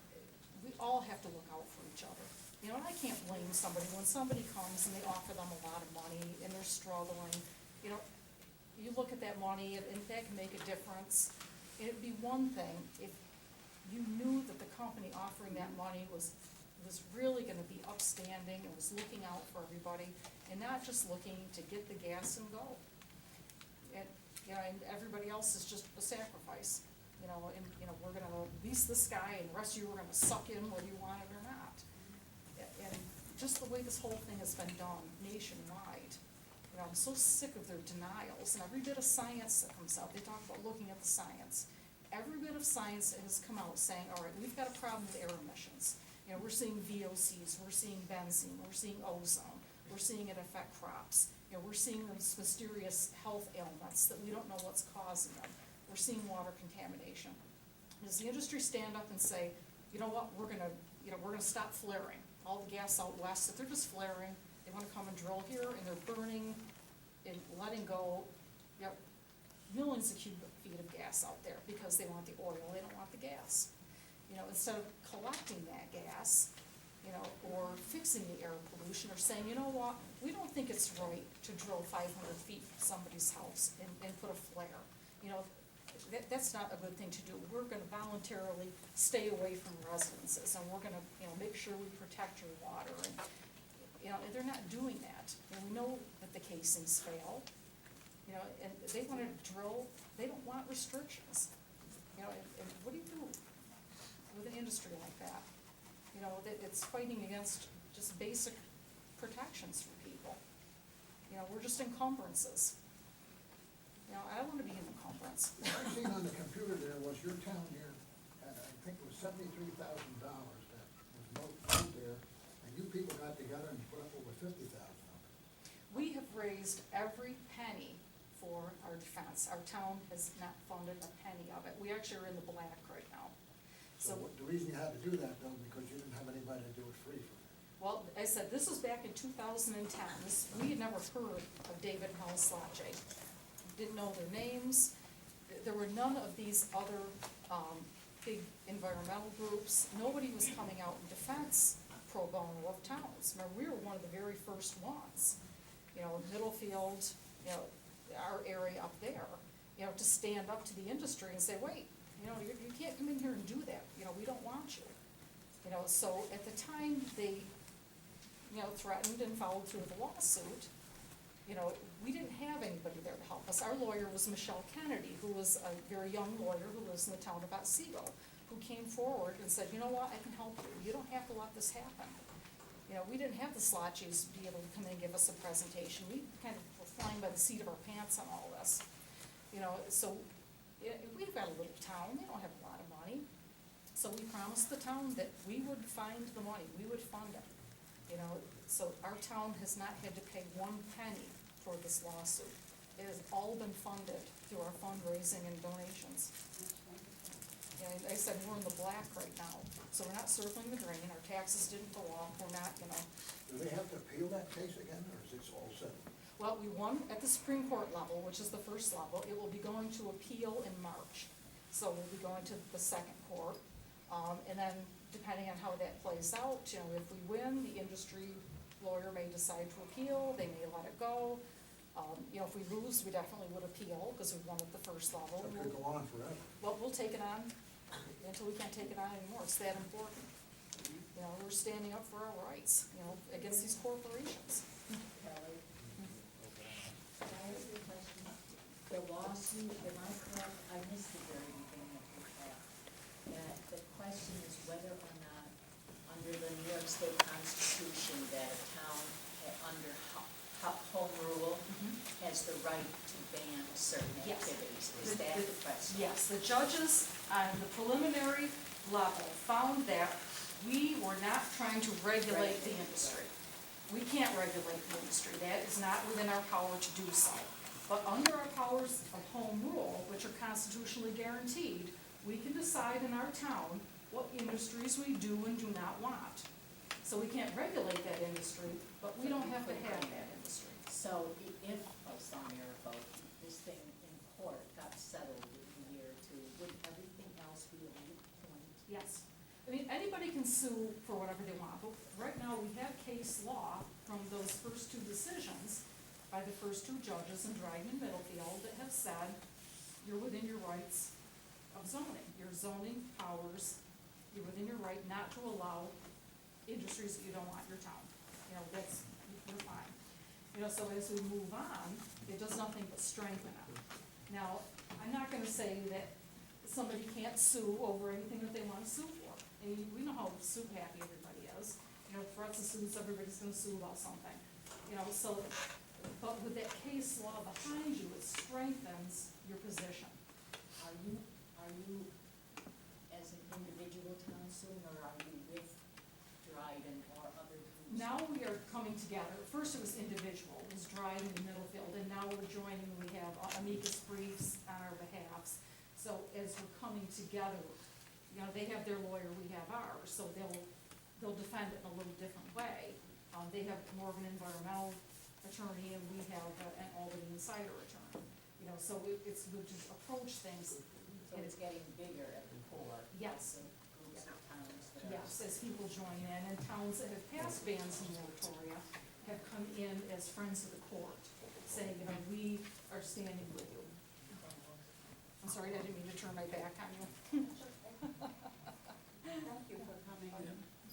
we all have to look out for each other. You know, and I can't blame somebody when somebody comes and they offer them a lot of money and they're struggling. You know, you look at that money and that can make a difference. It'd be one thing if you knew that the company offering that money was really gonna be upstanding and was looking out for everybody and not just looking to get the gas and go. And, you know, and everybody else is just a sacrifice, you know, and, you know, we're gonna lease this guy and the rest of you are gonna suck in whether you want it or not. And just the way this whole thing has been done nationwide, you know, I'm so sick of their denials, and every bit of science that comes out, they talk about looking at the science. Every bit of science has come out saying, all right, we've got a problem with air emissions. You know, we're seeing VOCs, we're seeing benzene, we're seeing ozone, we're seeing it affect crops. You know, we're seeing those mysterious health ailments that we don't know what's causing them. We're seeing water contamination. Does the industry stand up and say, you know what, we're gonna stop flaring? All the gas out west, if they're just flaring, they wanna come and drill here, and they're burning and letting go, you know, millions of cubic feet of gas out there because they want the oil, they don't want the gas. You know, instead of collecting that gas, you know, or fixing the air pollution, or saying, you know what, we don't think it's right to drill 500 feet from somebody's house and put a flare. You know, that's not a good thing to do. We're gonna voluntarily stay away from residences, and we're gonna, you know, make sure we protect your water, and, you know, and they're not doing that. And we know that the casings fail, you know, and they wanna drill, they don't want restrictions. You know, and what do you do with an industry like that? You know, that it's fighting against just basic protections for people. You know, we're just encumbrances. You know, I don't wanna be an encumbrance. What I seen on the computer there was your town here, and I think it was $73,000 that was moved there, and you people got together and put up over 50,000 of it. We have raised every penny for our defense. Our town has not funded a penny of it. We actually are in the black right now. So the reason you had to do that, though, because you didn't have anybody to do it free for you. Well, I said, this was back in 2010. We had never heard of David and Helen Slache. Didn't know their names. There were none of these other big environmental groups. Nobody was coming out in defense pro bono of towns. Remember, we were one of the very first ones. You know, Middlefield, you know, our area up there, you know, to stand up to the industry and say, wait, you know, you can't come in here and do that. You know, we don't want you. You know, so at the time they, you know, threatened and followed through with the lawsuit, you know, we didn't have anybody there to help us. Our lawyer was Michelle Kennedy, who was a very young lawyer who lives in the town of Otsego, who came forward and said, you know what, I can help you. You don't have to let this happen. You know, we didn't have the Slaches be able to come in and give us a presentation. We kind of were flying by the seat of our pants on all this. You know, so we've got a little town, they don't have a lot of money. So we promised the town that we would find the money, we would fund it. You know, so our town has not had to pay one penny for this lawsuit. It has all been funded through our fundraising and donations. And I said, we're in the black right now, so we're not circling the drain, our taxes didn't go up, we're not, you know. Do they have to appeal that case again, or is it all settled? Well, we won at the Supreme Court level, which is the first level. It will be going to appeal in March. So we'll be going to the second court. And then depending on how that plays out, you know, if we win, the industry lawyer may decide to appeal, they may let it go. You know, if we lose, we definitely would appeal because we won at the first level. So it could go on forever. Well, we'll take it on until we can't take it on anymore. It's that important. You know, we're standing up for our rights, you know, against these corporations. The lawsuit, am I correct, I missed the very beginning of your talk, that the question is whether or not, under the New York State Constitution, that a town, under home rule has the right to ban certain Yes. activities. Is that the question? Yes, the judges on the preliminary level found that we were not trying to regulate the industry. We can't regulate the industry, that is not within our power to do so. But under our powers of home rule, which are constitutionally guaranteed, we can decide in our town what industries we do and do not want. So we can't regulate that industry, but we don't have to have that industry. So if, by some miracle, this thing in court got settled in a year or two, would everything else be a moot point? Yes. I mean, anybody can sue for whatever they want, but right now we have case law from those first two decisions by the first two judges in Branigan and Middlefield that have said you're within your rights of zoning. Your zoning powers, you're within your right not to allow industries that you don't want in your town. You know, that's, you're fine. You know, so as we move on, it does nothing but strengthen it. Now, I'm not gonna say that somebody can't sue over anything that they wanna sue for. And we know how sue happy everybody is. You know, threats and suits, everybody's gonna sue about something. You know, so, but with that case law behind you, it strengthens your position. Are you, as an individual town soon, or are you with Dryden or other groups? Now we are coming together. First it was individual, it was Dryden and Middlefield, and now we're joining, we have amicus briefs on our behalfs. So as we're coming together, you know, they have their lawyer, we have ours, so they'll defend it in a little different way. They have more of an environmental attorney, and we have an Albany insider attorney. You know, so it's good to approach things. So it's getting bigger at the core. Yes. Of groups of towns that are. Yes, as people join in, and towns that have passed bans and moratoria have come in as friends of the court, saying, you know, we are standing with you. I'm sorry, I didn't mean to turn my back on you. Thank you for coming and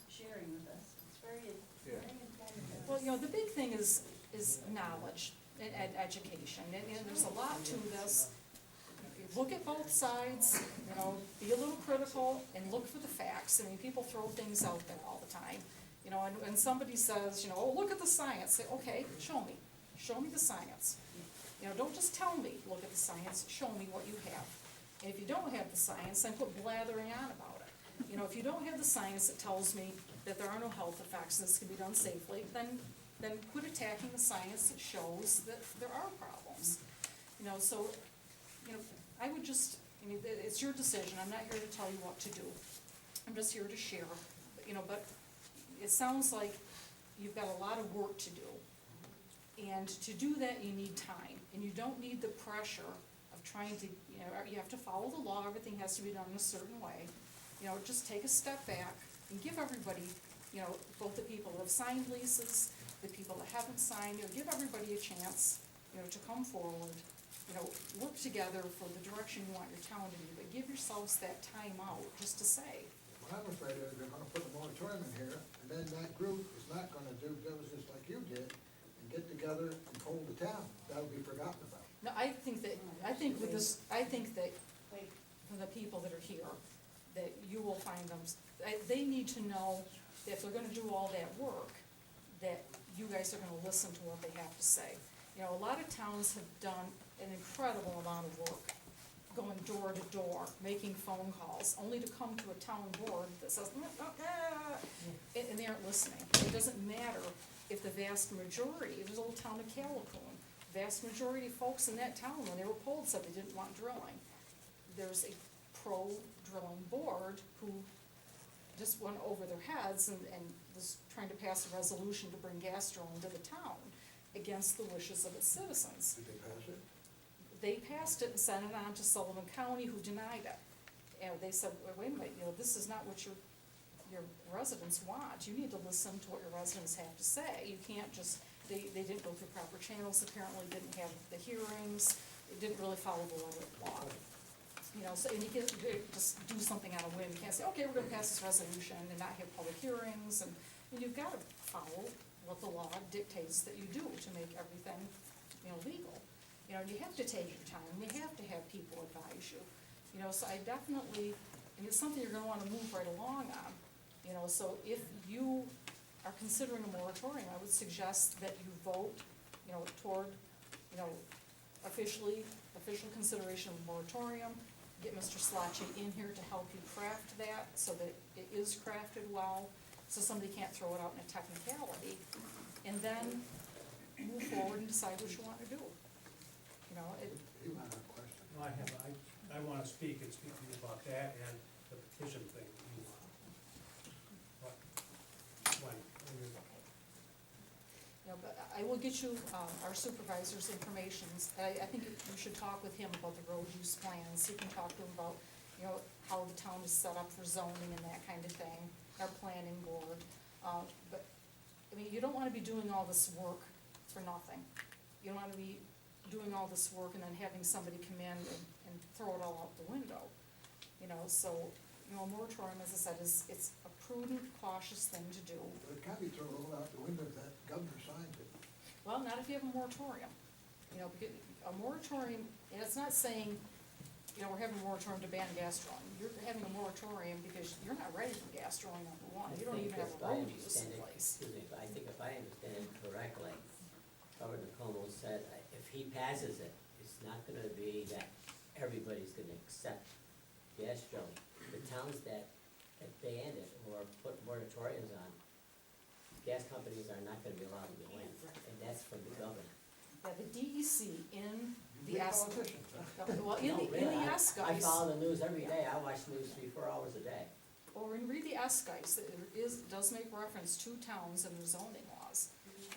sharing with us. It's very informative. Well, you know, the big thing is knowledge and education, and there's a lot to this. Look at both sides, you know, be a little critical and look for the facts. I mean, people throw things out there all the time. You know, and somebody says, you know, oh, look at the science. Say, okay, show me the science. You know, don't just tell me, look at the science, show me what you have. And if you don't have the science, then quit blathering on about it. You know, if you don't have the science that tells me that there are no health effects and this can be done safely, then quit attacking the science that shows that there are problems. You know, so, you know, I would just, I mean, it's your decision, I'm not here to tell you what to do. I'm just here to share, you know, but it sounds like you've got a lot of work to do. And to do that, you need time, and you don't need the pressure of trying to, you know, you have to follow the law, everything has to be done in a certain way. You know, just take a step back and give everybody, you know, both the people that have signed leases, the people that haven't signed, you know, give everybody a chance, you know, to come forward, you know, work together for the direction you want your town to be, but give yourselves that time out just to say. What I'm afraid is they're gonna put a moratorium in here, and then that group is not gonna do diligence like you did, and get together and hold the town. That'll be forgotten about. No, I think with this, I think that for the people that are here, that you will find them, they need to know that if they're gonna do all that work, that you guys are gonna listen to what they have to say. You know, a lot of towns have done an incredible amount of work, going door to door, making phone calls, only to come to a town board that says, and they aren't listening. It doesn't matter if the vast majority, there's a little town of Calicoon, vast majority of folks in that town, when they were polled, said they didn't want drilling. There's a pro-drilling board who just went over their heads and was trying to pass a resolution to bring gas drilling to the town against the wishes of its citizens. Did they pass it? They passed it and sent it on to Sullivan County, who denied it. And they said, wait a minute, you know, this is not what your residents want. You need to listen to what your residents have to say. You can't just, they didn't go through proper channels, apparently didn't have the hearings, it didn't really follow the letter of law. You know, so, and you can't just do something on a whim. You can't say, okay, we're gonna pass this resolution and not have public hearings, and you've gotta follow what the law dictates that you do to make everything, you know, legal. You know, you have to take your time, you have to have people advise you. You know, so I definitely, and it's something you're gonna wanna move right along on. You know, so if you are considering a moratorium, I would suggest that you vote, toward, official consideration of moratorium. Get Mr. Slotchy in here to help you craft that, so that it is crafted well, so somebody can't throw it out in a technicality. And then move forward and decide what you wanna do. You had a question. No, I wanna speak to you about that and the petition thing. But I will get you, our supervisor's information. I think you should talk with him about the road use plans. You can talk to him about, how the town is set up for zoning and that kind of thing, our planning board. But, you don't wanna be doing all this work for nothing. You don't wanna be doing all this work and then having somebody come in and throw it all out the window. So, a moratorium, as I said, it's a prudent, cautious thing to do. But it can't be thrown all out the window if that governor signed it. Well, not if you have a moratorium. Because a moratorium, and it's not saying, we're having a moratorium to ban gas drilling. You're having a moratorium because you're not ready for gas drilling, number one. You don't even have a road use in place. I think if I understand it correctly, Governor Como said, if he passes it, it's not gonna be that everybody's gonna accept gas drilling. The towns that banned it or put moratoriums on, gas companies are not gonna be allowed to go in, and that's from the governor. Yeah, the DEC in the Big S, politician. well, in No, the really, S I guys. follow the news every day, I watch news 3-4 hours a day. Well, when you read the S guys, does make reference to towns and their zoning laws.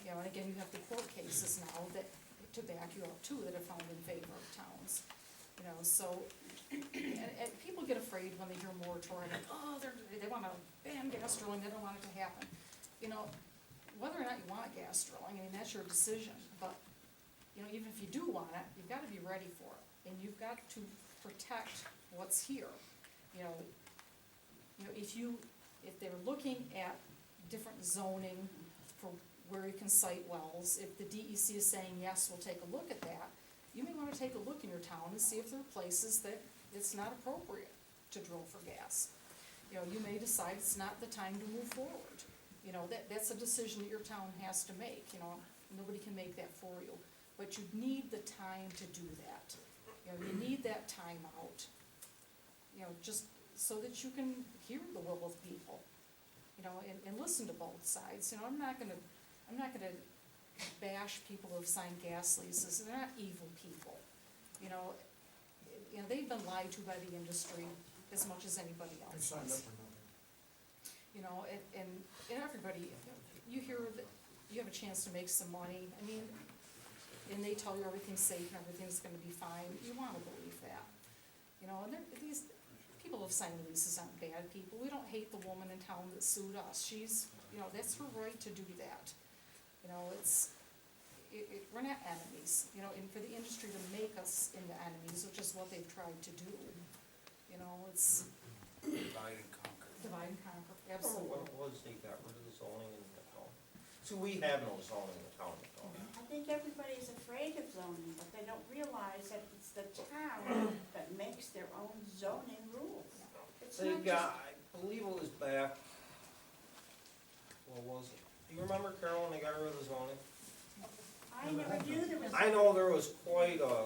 And again, you have the court cases now that, to back you up too, that are found in favor of towns. So, and people get afraid when they hear moratorium, like, they wanna ban gas drilling, they don't want it to happen. Whether or not you want gas drilling, that's your decision, but, even if you do want it, you've gotta be ready for it, and you've got to protect what's here. If they're looking at different zoning for where you can site wells, if the DEC is saying, yes, we'll take a look at that, you may wanna take a look in your town and see if there are places that it's not appropriate to drill for gas. You may decide it's not the time to move forward. That's a decision that your town has to make, nobody can make that for you. But you need the time to do that. You need that time out, just so that you can hear the will of people, and listen to both sides. I'm not gonna bash people who have signed gas leases. They're not evil people. They've been lied to by the industry as much as anybody I else signed up has. for nothing. And everybody, you hear that you have a chance to make some money, and they tell you everything's safe and everything's gonna be fine, you wanna believe that. And these people who have signed leases aren't bad people. We don't hate the woman in town that sued us. She's, that's her right to do that. We're not enemies, and for the industry to make us into enemies, which is what they've tried to do, it's Divide and conquer. divide and conquer, Or absolutely. what it was, they got rid of the zoning in the town. So we have no zoning in the town at all. I think everybody's afraid of zoning, but they don't realize that it's the town that makes their own zoning rules. It's They not got, I believe it was back, what was it? Do you remember, Carol, when they got rid of the zoning? I never knew there was. I know there was quite a,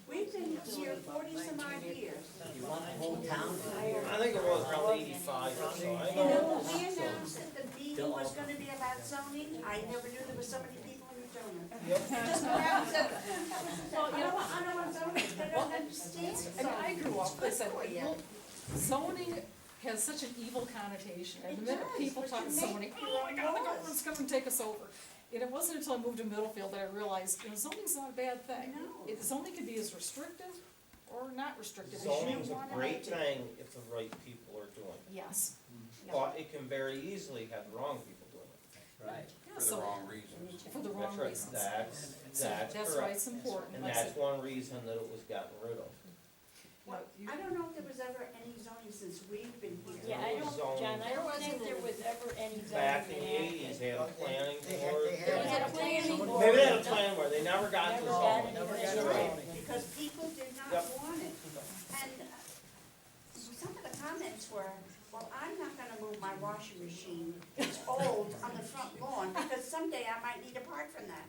We've been here 40-some odd years. You want the whole town to hear? I think it was around 85 or so, I You know. know, when we announced that the meeting was gonna be about zoning, I never knew there was so many people in the zoning. Yep. Just went out and said, I don't want zoning, they don't understand I zoning. grew up, I said, Oh, yeah. well, zoning has such an evil connotation, and the minute It does, people but talk you zoning, make oh my God, the laws. government's coming to take us over. And it wasn't until I moved to Middlefield that I realized, zoning's not a bad thing. No. Zoning can be as restrictive or not restrictive as you want it Zoning's to a be. great thing if the right people are doing it. Yes. Yeah. But it can very easily have the wrong people doing it. Right. Yeah, For the so- wrong reasons. For the wrong That's right, reasons. that's That's why correct. it's important. And Like I that's said, one reason that it was gotten rid of. Well, I don't know if there was ever any zoning since we've been here. Yeah, I don't- John, I don't think there was ever any zoning. Back in the 80s, they had a planning board. There was a planning board. Maybe they had a plan where they never got to Never got zoning. it. That's That's right. right, because people did not Yep. want it. And some of the comments were, well, I'm not gonna move my washing machine, it's old, on the front lawn, because someday I might need a part from that.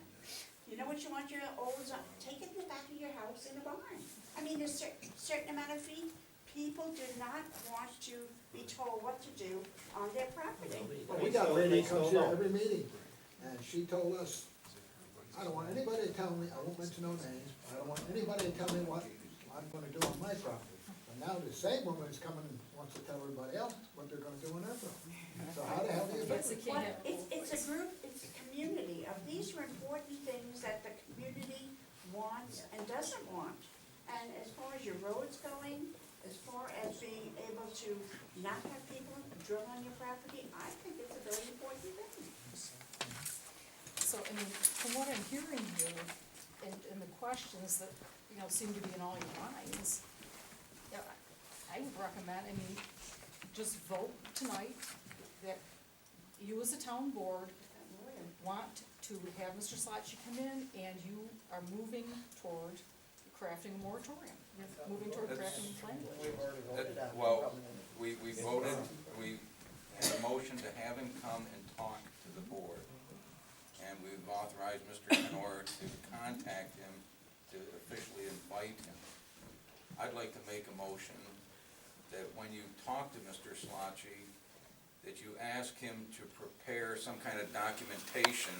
You know what you want your old zone, take it in the back of your house in a barn. I mean, there's certain amount of feet, people do not want to be told what to do on their property. Well, we got a lady comes here every meeting, and she told us, I don't want anybody to tell me, I won't mention no names, I don't want anybody to tell me what I'm gonna do on my property. But now the same woman is coming and wants to tell everybody else what they're gonna do on their property. So how the hell do you do Yes, it? it can't But have. it's a group, it's a community of these are important things that the community wants and doesn't want. And as far as your roads going, as far as being able to not have people drill on your property, I think it's a very important thing. So, I mean, from what I'm hearing here, and the questions that, seem to be in all your minds, I would recommend, just vote tonight that you as a town board want to have Mr. Slotchie come in, and you are moving toward crafting a moratorium. You're moving toward crafting language. We've already voted on it. Well, we voted, we had a motion to have him come and talk to the board. And we've authorized Mr. Canor to contact him to officially invite him. I'd like to make a motion that when you talk to Mr. Slotchie, that you ask him to prepare some kind of documentation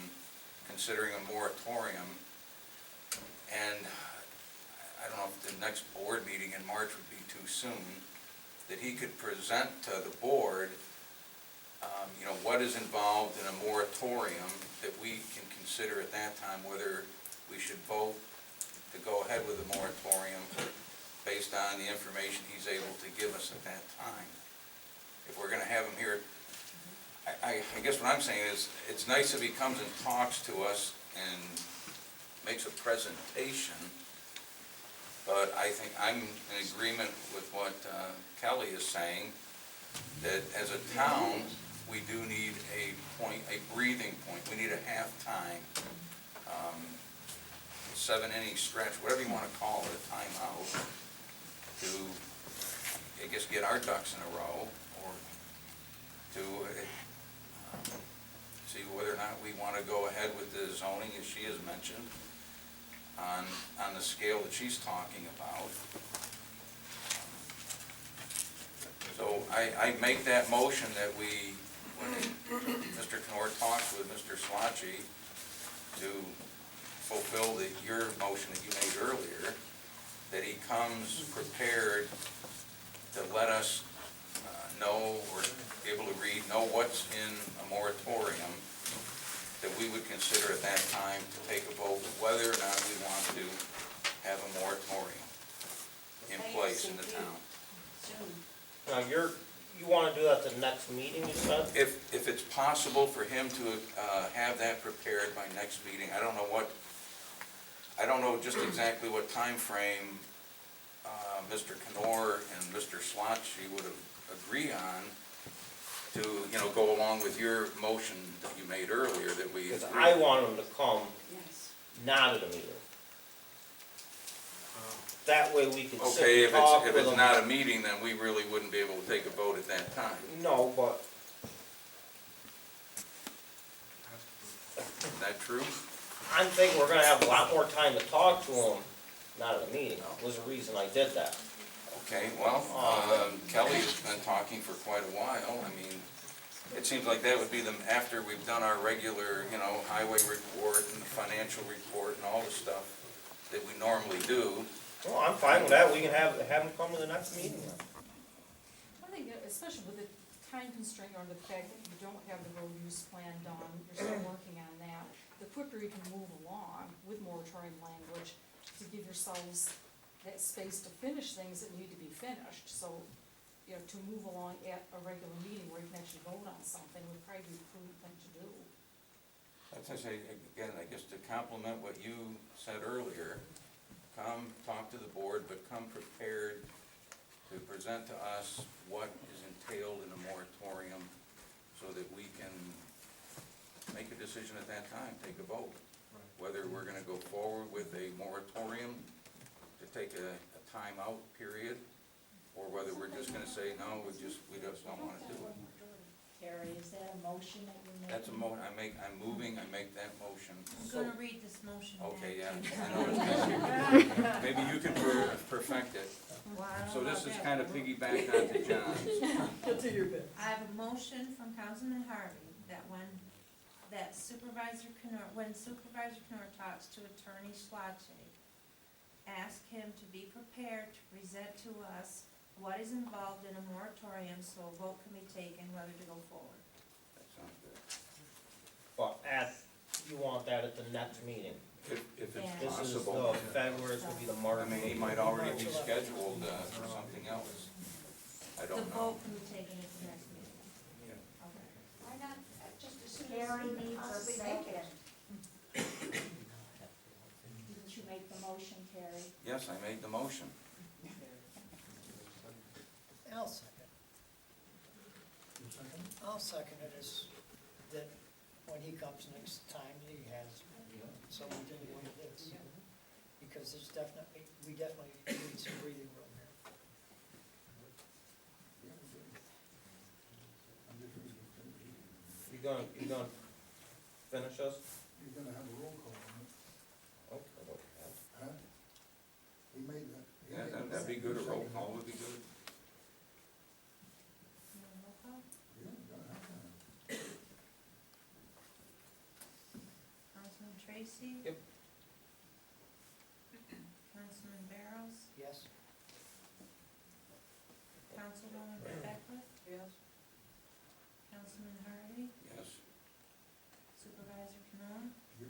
considering a moratorium. And I don't know if the next board meeting in March would be too soon, that he could present to the board, what is involved in a moratorium, that we can consider at that time whether we should vote to go ahead with the moratorium based on the information he's able to give us at that time. If we're gonna have him here, I guess what I'm saying is, it's nice if he comes and talks to us and makes a presentation, but I think I'm in agreement with what Kelly is saying, that as a town, we do need a breathing point. We need a halftime, 7-inning stretch, whatever you want to call it, a timeout, to, I guess, get our ducks in a row, or to see whether or not we want to go ahead with the zoning, as she has mentioned, on the scale that she's talking about. So I make that motion that we, when Mr. Canor talks with Mr. Slotchie, to fulfill your motion that you made earlier, that he comes prepared to let us know, or be able to know what's in a moratorium, that we would consider at that time to take a vote whether or not we want to have a moratorium in place in the town. Soon. Now, you wanna do that the next meeting, you said? If it's possible for him to have that prepared by next meeting, I don't know just exactly what time frame Mr. Canor and Mr. Slotchie would agree on to, go along with your motion that you made earlier, that we Because agree. I want him to come Yes. not at a meeting. That way we could sit Okay, and talk if with it's him. not a meeting, then we really wouldn't be able to take a vote at that time. No, but Is that true? I'm thinking we're gonna have a lot more time to talk to him, not at a meeting, was the reason I did that. Okay, well, Kelly has been talking for quite a while. I mean, it seems like that would be after we've done our regular, highway report and the financial report and all the stuff that we normally do. Well, I'm fine with that, we can have him come to the next meeting then. I think, especially with the time constraint or the fact that you don't have the road use plan done, you're still working on that, the quicker you can move along with moratorium language to give yourselves that space to finish things that need to be finished. So, to move along at a regular meeting where you can actually vote on something would probably be the prudent thing to do. That's I say, again, I guess to complement what you said earlier, come talk to the board, but come prepared to present to us what is entailed in a moratorium so that we can make a decision at that time, take a vote. Whether we're gonna go forward with a moratorium to take a timeout period, or whether we're just gonna say, no, we just don't wanna do it. Terry, is that a motion that you're making? That's a I'm moving, I make that motion. I'm gonna read this motion back. Okay, yeah, I know it's kind maybe you can perfect it. Well, I don't So know this about is that. kind of piggyback onto John's. Get to your bit. I have a motion from Councilman Harvey that when Supervisor Canor talks to Attorney Schlotze, ask him to be prepared to present to us what is involved in a moratorium so a vote can be taken whether to go forward. That sounds good. But you want that at the next meeting? If it's Yeah. This is possible. the February, this will be the I March mean, he meeting. might already be scheduled for something else. I The don't know. vote can be taken at the next meeting. Yeah. Okay. Why not, just as soon as Terry we can needs a possibly make it? second. Didn't you make the motion, Terry? Yes, I made the motion. I'll second. I'll second it as, that when he comes next time, he has someone to do what it is. Because there's definitely, we definitely need some breathing room here. You gonna finish us? You're gonna have a roll call on it, Okay. huh? He made that. he Yeah, made that'd be good, a roll second. call would be good. You want a roll call? Yeah, you're gonna have to. Councilman Tracey? Yep. Councilman Barrows? Yes? Councilwoman Beckwith? Yes. Councilman Harvey? Yes. Supervisor Canor? Yep.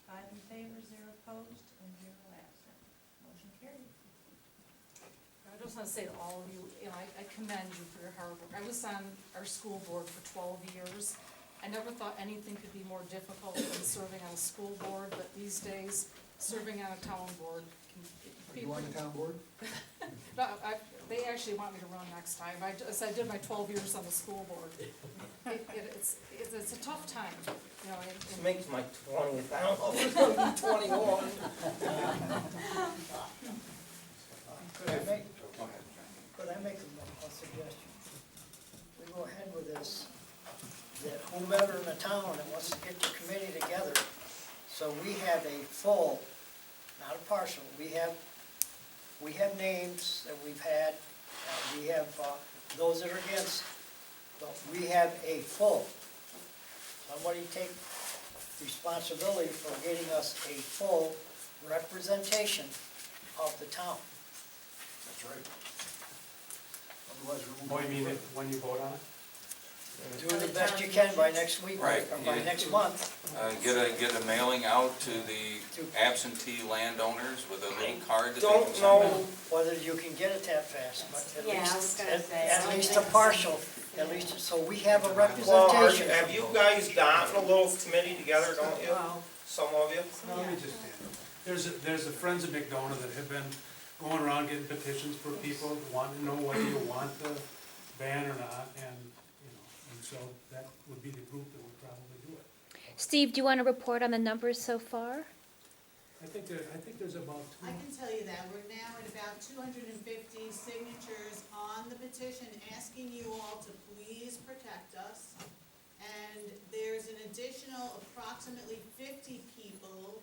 5 in favor, 0 opposed, and 0 absent. Motion carried. I just want to say to all of you, I commend you for your hard work. I was on our school board for 12 years. I never thought anything could be more difficult than serving on a school board, but these days, serving on a town board can Are you on the town board? No, they actually want me to run next time. I did my 12 years on the school board. It's a tough time, you know. This makes my 20th, I don't know if it's gonna be 21. Could I make, Go ahead, John. could I make a suggestion? We go ahead with this, that whomever in the town that wants to get the committee together, so we have a full, not a partial, we have names that we've had, we have, those that are against, but we have a full. Somebody take responsibility for getting us a full representation of the town. That's right. Otherwise, we won't. Oh, you mean when you vote on it? Do the best you can by next week, or Right, by yeah. next month. Get a mailing out to the absentee landowners with a little card that they Don't can send know, in. Whether you can get it that fast, but at Yeah, I was least, gonna say, at I'll least make a partial, at least, so we have a well, representation. have you guys gotten a little committee together, don't you? Well, Some of you? No, let me just, there's a Friends of McDonough that have been going around getting petitions for people wanting to know whether you want the ban or not, and, you know, and so that would be the group that would probably do it. Steve, do you want to report on the numbers so far? I think there's about I can tell you that, we're now at about 250 signatures on the petition asking you all to please protect us. And there's an additional approximately 50 people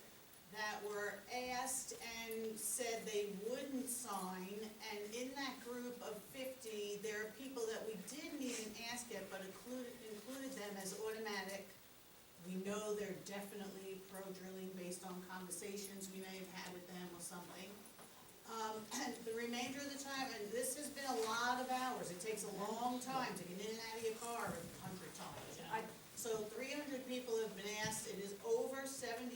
that were asked and said they wouldn't sign. And in that group of 50, there are people that we didn't even ask yet, but included them as automatic. We know they're definitely pro-drilling based on conversations we may have had with them or something. And the remainder of the time, and this has been a lot of hours, it takes a long time to get in and out of your car 100 times. So 300 people have been asked, it is over 75%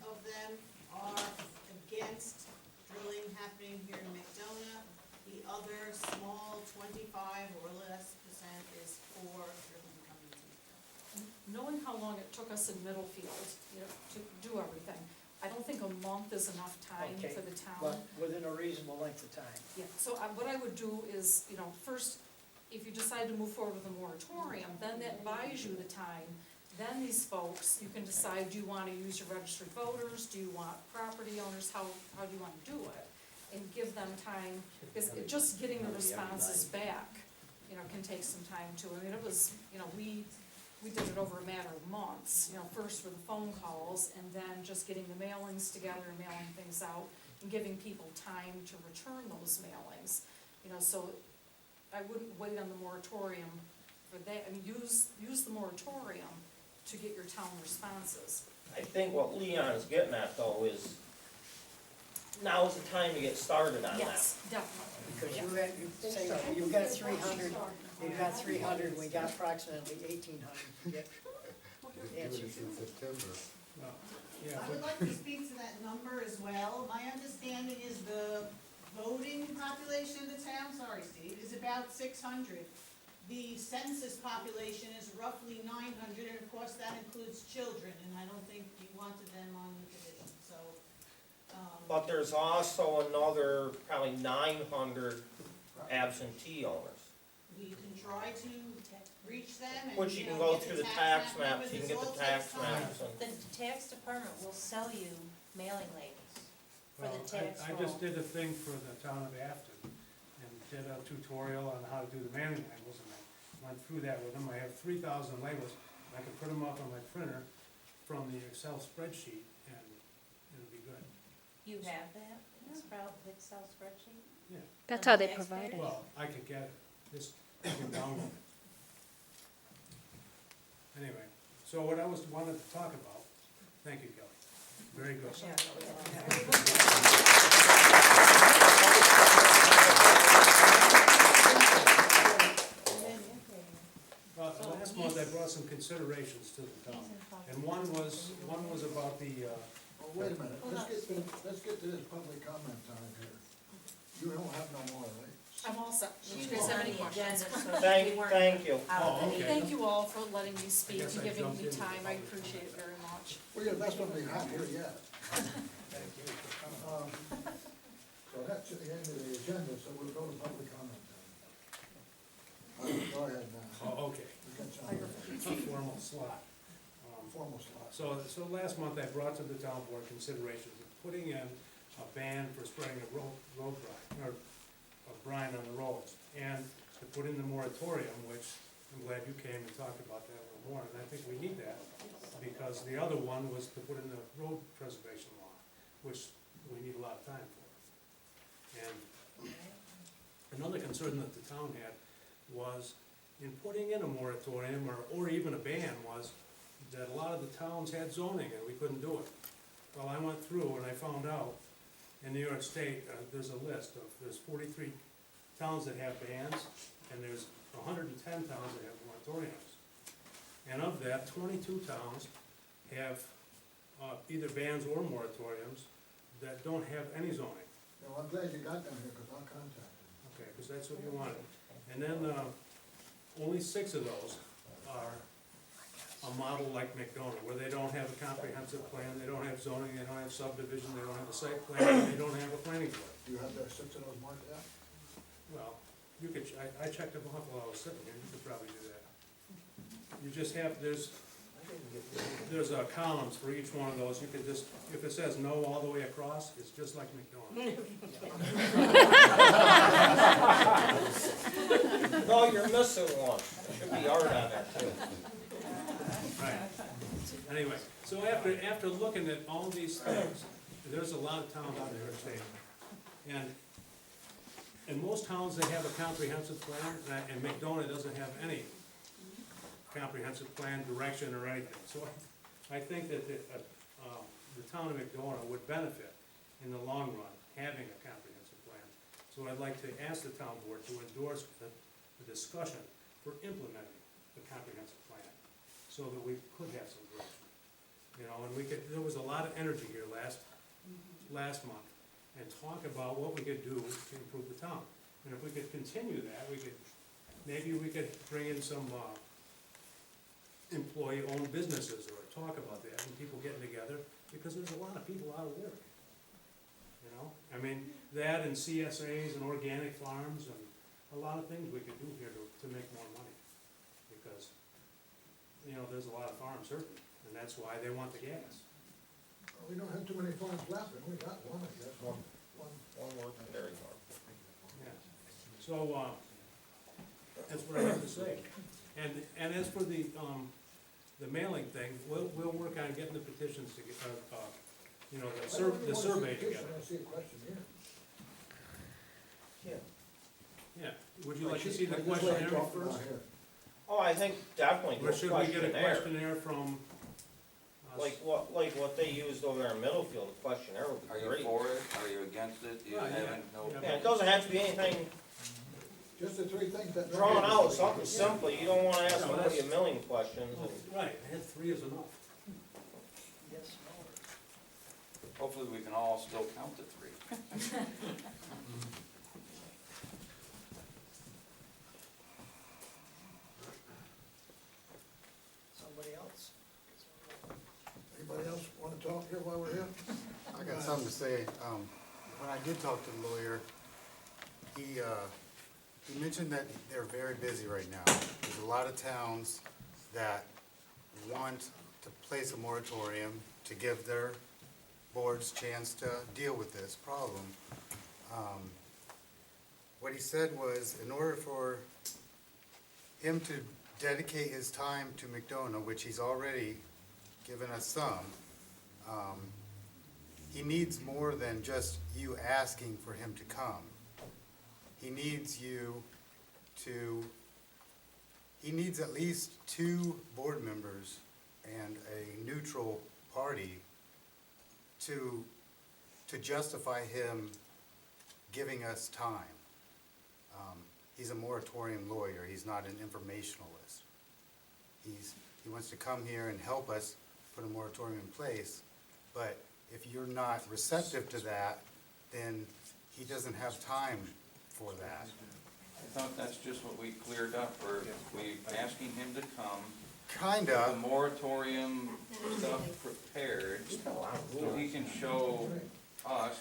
of them are against drilling happening here in McDonough. The other small 25 or less percent is for drilling coming to McDonough. Knowing how long it took us in Middlefield, you know, to do everything, I don't think a month is enough time Okay, for the town. But within a reasonable length of time. Yeah, so what I would do is, you know, first, if you decide to move forward with a moratorium, then that buys you the time. Then these folks, you can decide, do you wanna use your registered voters, do you want property owners, how do you wanna do it? And give them time, because just getting the responses back, can take some time too. I mean, it was, we did it over a matter of months, first for the phone calls, and then just getting the mailings together and mailing things out, and giving people time to return those mailings. So I wouldn't wait on the moratorium for that, I mean, use the moratorium to get your town responses. I think what Leon's getting at though is, now's the time to get started on that. Yes, definitely. Because you've got 300, we've got 300, we got approximately 1,800 to get answers. Well, yeah, I would like to speak to that number as well. My understanding is the voting population of the town, sorry Steve, is about 600. The census population is roughly 900, and of course that includes children, and I don't think you wanted them on the petition, so. But there's also another probably 900 absentee owners. We can try to reach them and, Which you can know, go get through the tax maps, you can get the tax maps and. The tax department will sell you mailing labels for well, the tax I roll. just did a thing for the town of Afton, and did a tutorial on how to do the mailing labels, and I went through that with them. I have 3,000 labels, I can print them up on my printer from the Excel spreadsheet, and it'll be good. You have that, Excel spreadsheet? Yeah, That's how they provide it. well, I could get it, just you can download it. Anyway, so what I wanted to talk about, thank you, Kelly, very good. Last month I brought some considerations to the town, and one was about the, Oh, wait a minute, let's get to this public comment time here. You don't have no more, right? I'm all set. She You was guys have on any the questions? agenda, so Thank we weren't thank you. out of Oh, the okay. meeting. Thank you all for letting me speak guess and I giving jumped me in. time, I appreciate it very much. Well, you're the best one we've had here yet. thank you. So that's at the end of the agenda, so we'll go to public comment time. Go ahead now. Oh, okay, We got some formal slot. formal slot. So last month I brought to the town board considerations of putting in a ban for spraying of road brine, or of brine on the roads, and to put in the moratorium, which I'm glad you came and talked about that a little more, and I think we need that, because the other one was to put in the road preservation law, which we need a lot of time for. And another concern that the town had was in putting in a moratorium or even a ban was that a lot of the towns had zoning and we couldn't do it. Well, I went through and I found out in New York State, there's a list of, there's 43 towns that have bans and there's 110 towns that have moratoriums. And of that, 22 towns have either bans or moratoriums that don't have any zoning. Well, I'm glad you got them here, because I'll contact them. Okay, because that's what you wanted. And then, only 6 of those are a model like McDonough, where they don't have a comprehensive plan, they don't have zoning, they don't have subdivision, they don't have a site plan, and they don't have a planning board. Do you have the 6 of those marked out? Well, you could, I checked them off while I was sitting here, you could probably do that. You just have, there's columns for each one of those, you could just, if it says no all the way across, it's just like McDonough. No, you're missing one. There should be art on that too. Right. Anyway, so after looking at all these things, there's a lot of towns out there in state. And most towns, they have a comprehensive plan, and McDonough doesn't have any comprehensive plan, direction, or anything. So I think that the town of McDonough would benefit in the long run having a comprehensive plan. So I'd like to ask the town board to endorse the discussion for implementing the comprehensive plan, so that we could have some direction. You know, and there was a lot of energy here last month, and talk about what we could do to improve the town. And if we could continue that, maybe we could bring in some, employee-owned businesses, or talk about that, and people getting together, because there's a lot of people out of work. You know, I mean, that and CSAs and organic farms, and a lot of things we could do here to make more money. Because, you know, there's a lot of farms hurting, and that's why they want the gas. Well, we don't have too many farms left, and we got one, I guess. One. One more dairy farm. Yeah. So, That's what I have to say. And as for the mailing thing, we'll work on getting the petitions to get, you know, the survey together. I see a question here. Yeah, would you like to see the Like this way questionnaire talking about first? here. Oh, I think definitely do Or a should we get a questionnaire. questionnaire from? Like what they used over there in Middlefield, the questionnaire would Are be you great. for it? Are you against it? Do you Yeah, yeah, haven't, no? yeah. Yeah, it doesn't have to be anything Just the three things that. drawn out, something simple, you don't wanna ask No, somebody a that's- million questions and. Right, I had 3 is enough. Yes, no. Hopefully we can all still count to 3. Somebody else? Anybody else wanna talk here while we're here? I got something to say. When I did talk to the lawyer, he mentioned that they're very busy right now. There's a lot of towns that want to place a moratorium to give their boards chance to deal with this problem. What he said was, in order for him to dedicate his time to McDonough, which he's already given us some, he needs more than just you asking for him to come. He needs he needs at least 2 board members and a neutral party to justify him giving us time. He's a moratorium lawyer, he's not an informationalist. He wants to come here and help us put a moratorium in place, but if you're not receptive to that, then he doesn't have time for that. I thought that's just what we cleared up, or we asking him to come. The Kinda, moratorium stuff prepared, so he can show us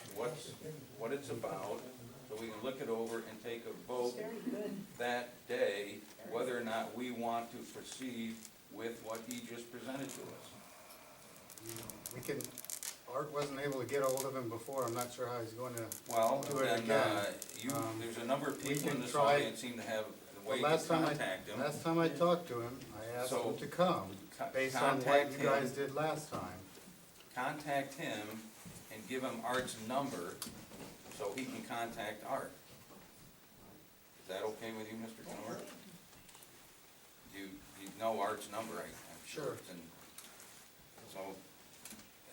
what it's about, so we can look it over and take a vote that day, whether or not we want to proceed with what he just presented to us. Art wasn't able to get a hold of him before, I'm not sure how he's going to. Well, Do it then, again. there's a number of We people in can this try- audience seem to have a way to Last contact him. time I talked to him, I asked So, him to come, based on what contact you him. guys did last time. Contact him and give him Art's number so he can contact Art. Is that okay with you, Mr. Canor? You know Art's number, I'm sure. Sure. And so,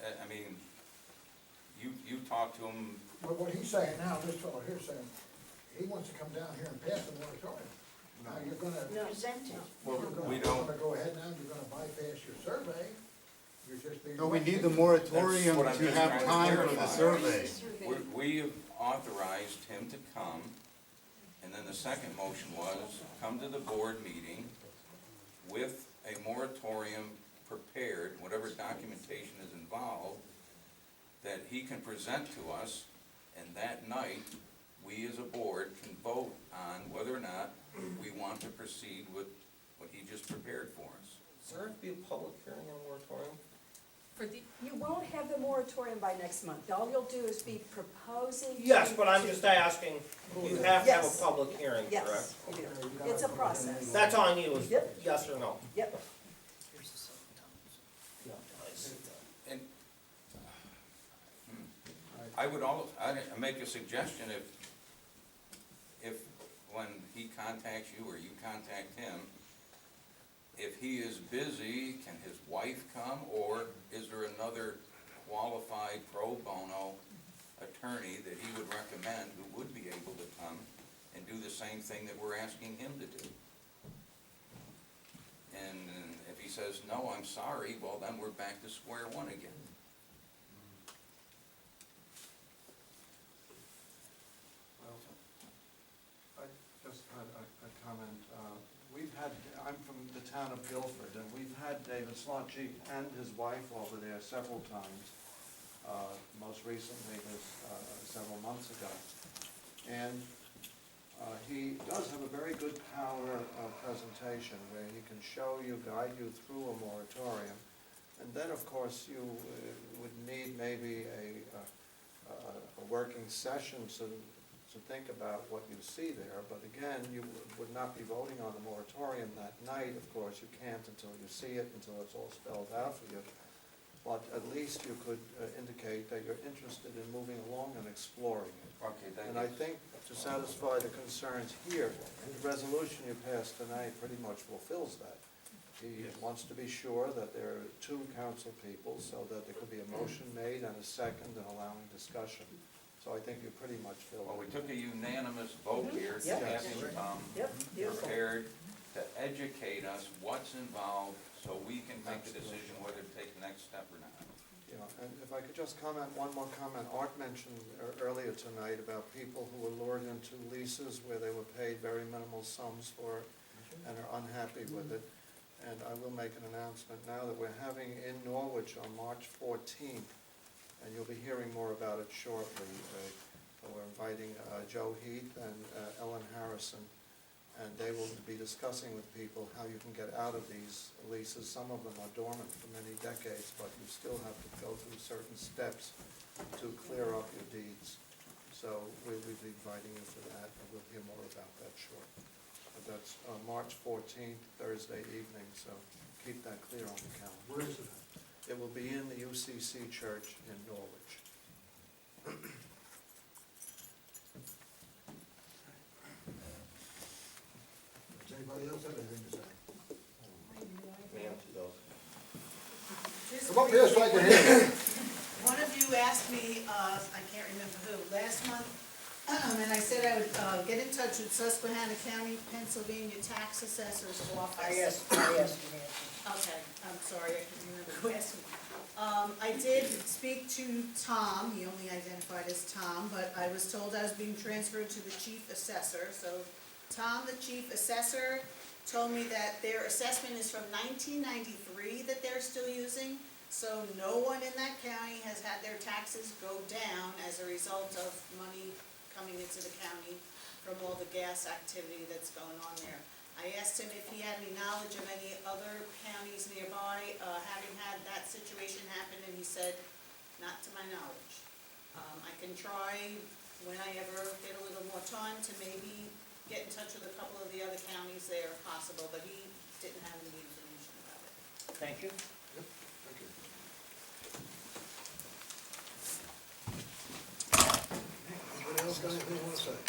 I mean, you talk to him, But what he's saying now, this fellow here saying, he wants to come down here and pass the moratorium. Now, you're gonna, Present it. well, you're we gonna don't, go ahead now, you're gonna bypass your survey, you're just being. No, we need the moratorium That's what I'm to just have trying to time for the clarify. survey. we have authorized him to come, and then the second motion was, come to the board meeting with a moratorium prepared, whatever documentation is involved, that he can present to us, and that night, we as a board can vote on whether or not we want to proceed with what he just prepared for us. Does there have to be a public hearing on a moratorium? For the, You won't have the moratorium by next month. All you'll do is be proposing. Yes, to- but I'm just asking, you have to have a Yes. public hearing, correct? Yes, you do. It's a process. That's all I need was Yep. yes or no. Yep. Here's the 7 towns. And I would I'd make a suggestion if when he contacts you or you contact him, if he is busy, can his wife come, or is there another qualified pro bono attorney that he would recommend who would be able to come and do the same thing that we're asking him to do? And if he says, no, I'm sorry, well, then we're back to square one again. I just had a comment. I'm from the town of Guilford, and we've had David Slotchie and his wife over there several times. Most recently was several months ago. And he does have a very good power presentation where he can show you, guide you through a moratorium. And then, of course, you would need maybe a working session So think about what you see there, but again, you would not be voting on the moratorium that night, of course, you can't until you see it, until it's all spelled out for you. But at least you could indicate that you're interested in moving along and exploring it. Okay, thank you. And I think to satisfy the concerns here, the resolution you passed tonight pretty much fulfills that. He wants to be sure that there are two council people, so that there could be a motion made and a second and allowing discussion. So I think you pretty much fill it. Well, we took a unanimous vote here to Yep. have him come Yep, beautiful. prepared to educate us what's involved, so we can make the decision whether to take the next step or not. Yeah, and if I could just comment, one more comment. Art mentioned earlier tonight about people who were lured into leases where they were paid very minimal sums for it and are unhappy with it. And I will make an announcement now that we're having in Norwich on March 14th, and you'll be hearing more about it shortly. We're inviting Joe Heath and Ellen Harrison, and they will be discussing with people how you can get out of these leases. Some of them are dormant for many decades, but you still have to go through certain steps to clear up your deeds. So we'll be inviting you for that, and we'll hear more about that shortly. But that's March 14th, Thursday evening, so keep that clear on the calendar. Where is it? It will be in the UCC Church in Norwich. Does anybody else have anything to say? Nancy does. Just Come up here so I can hear you. One of you asked me, I can't remember who, last month, and I said I would get in touch with Susquehanna County, Pennsylvania Tax Assessor's Office. I asked you, Nancy. Okay, I'm sorry, I couldn't remember who asked me. I did speak to Tom, he only identified as Tom, but I was told I was being transferred to the chief assessor. So Tom, the chief assessor, told me that their assessment is from 1993 that they're still using. So no one in that county has had their taxes go down as a result of money coming into the county from all the gas activity that's going on there. I asked him if he had any knowledge of any other counties nearby having had that situation happen, and he said, not to my knowledge. I can try, when I ever get a little more time, to maybe get in touch with a couple of the other counties there if possible, but he didn't have any information about it. Thank you. Yep, thank you. Anybody else got anything you want to say?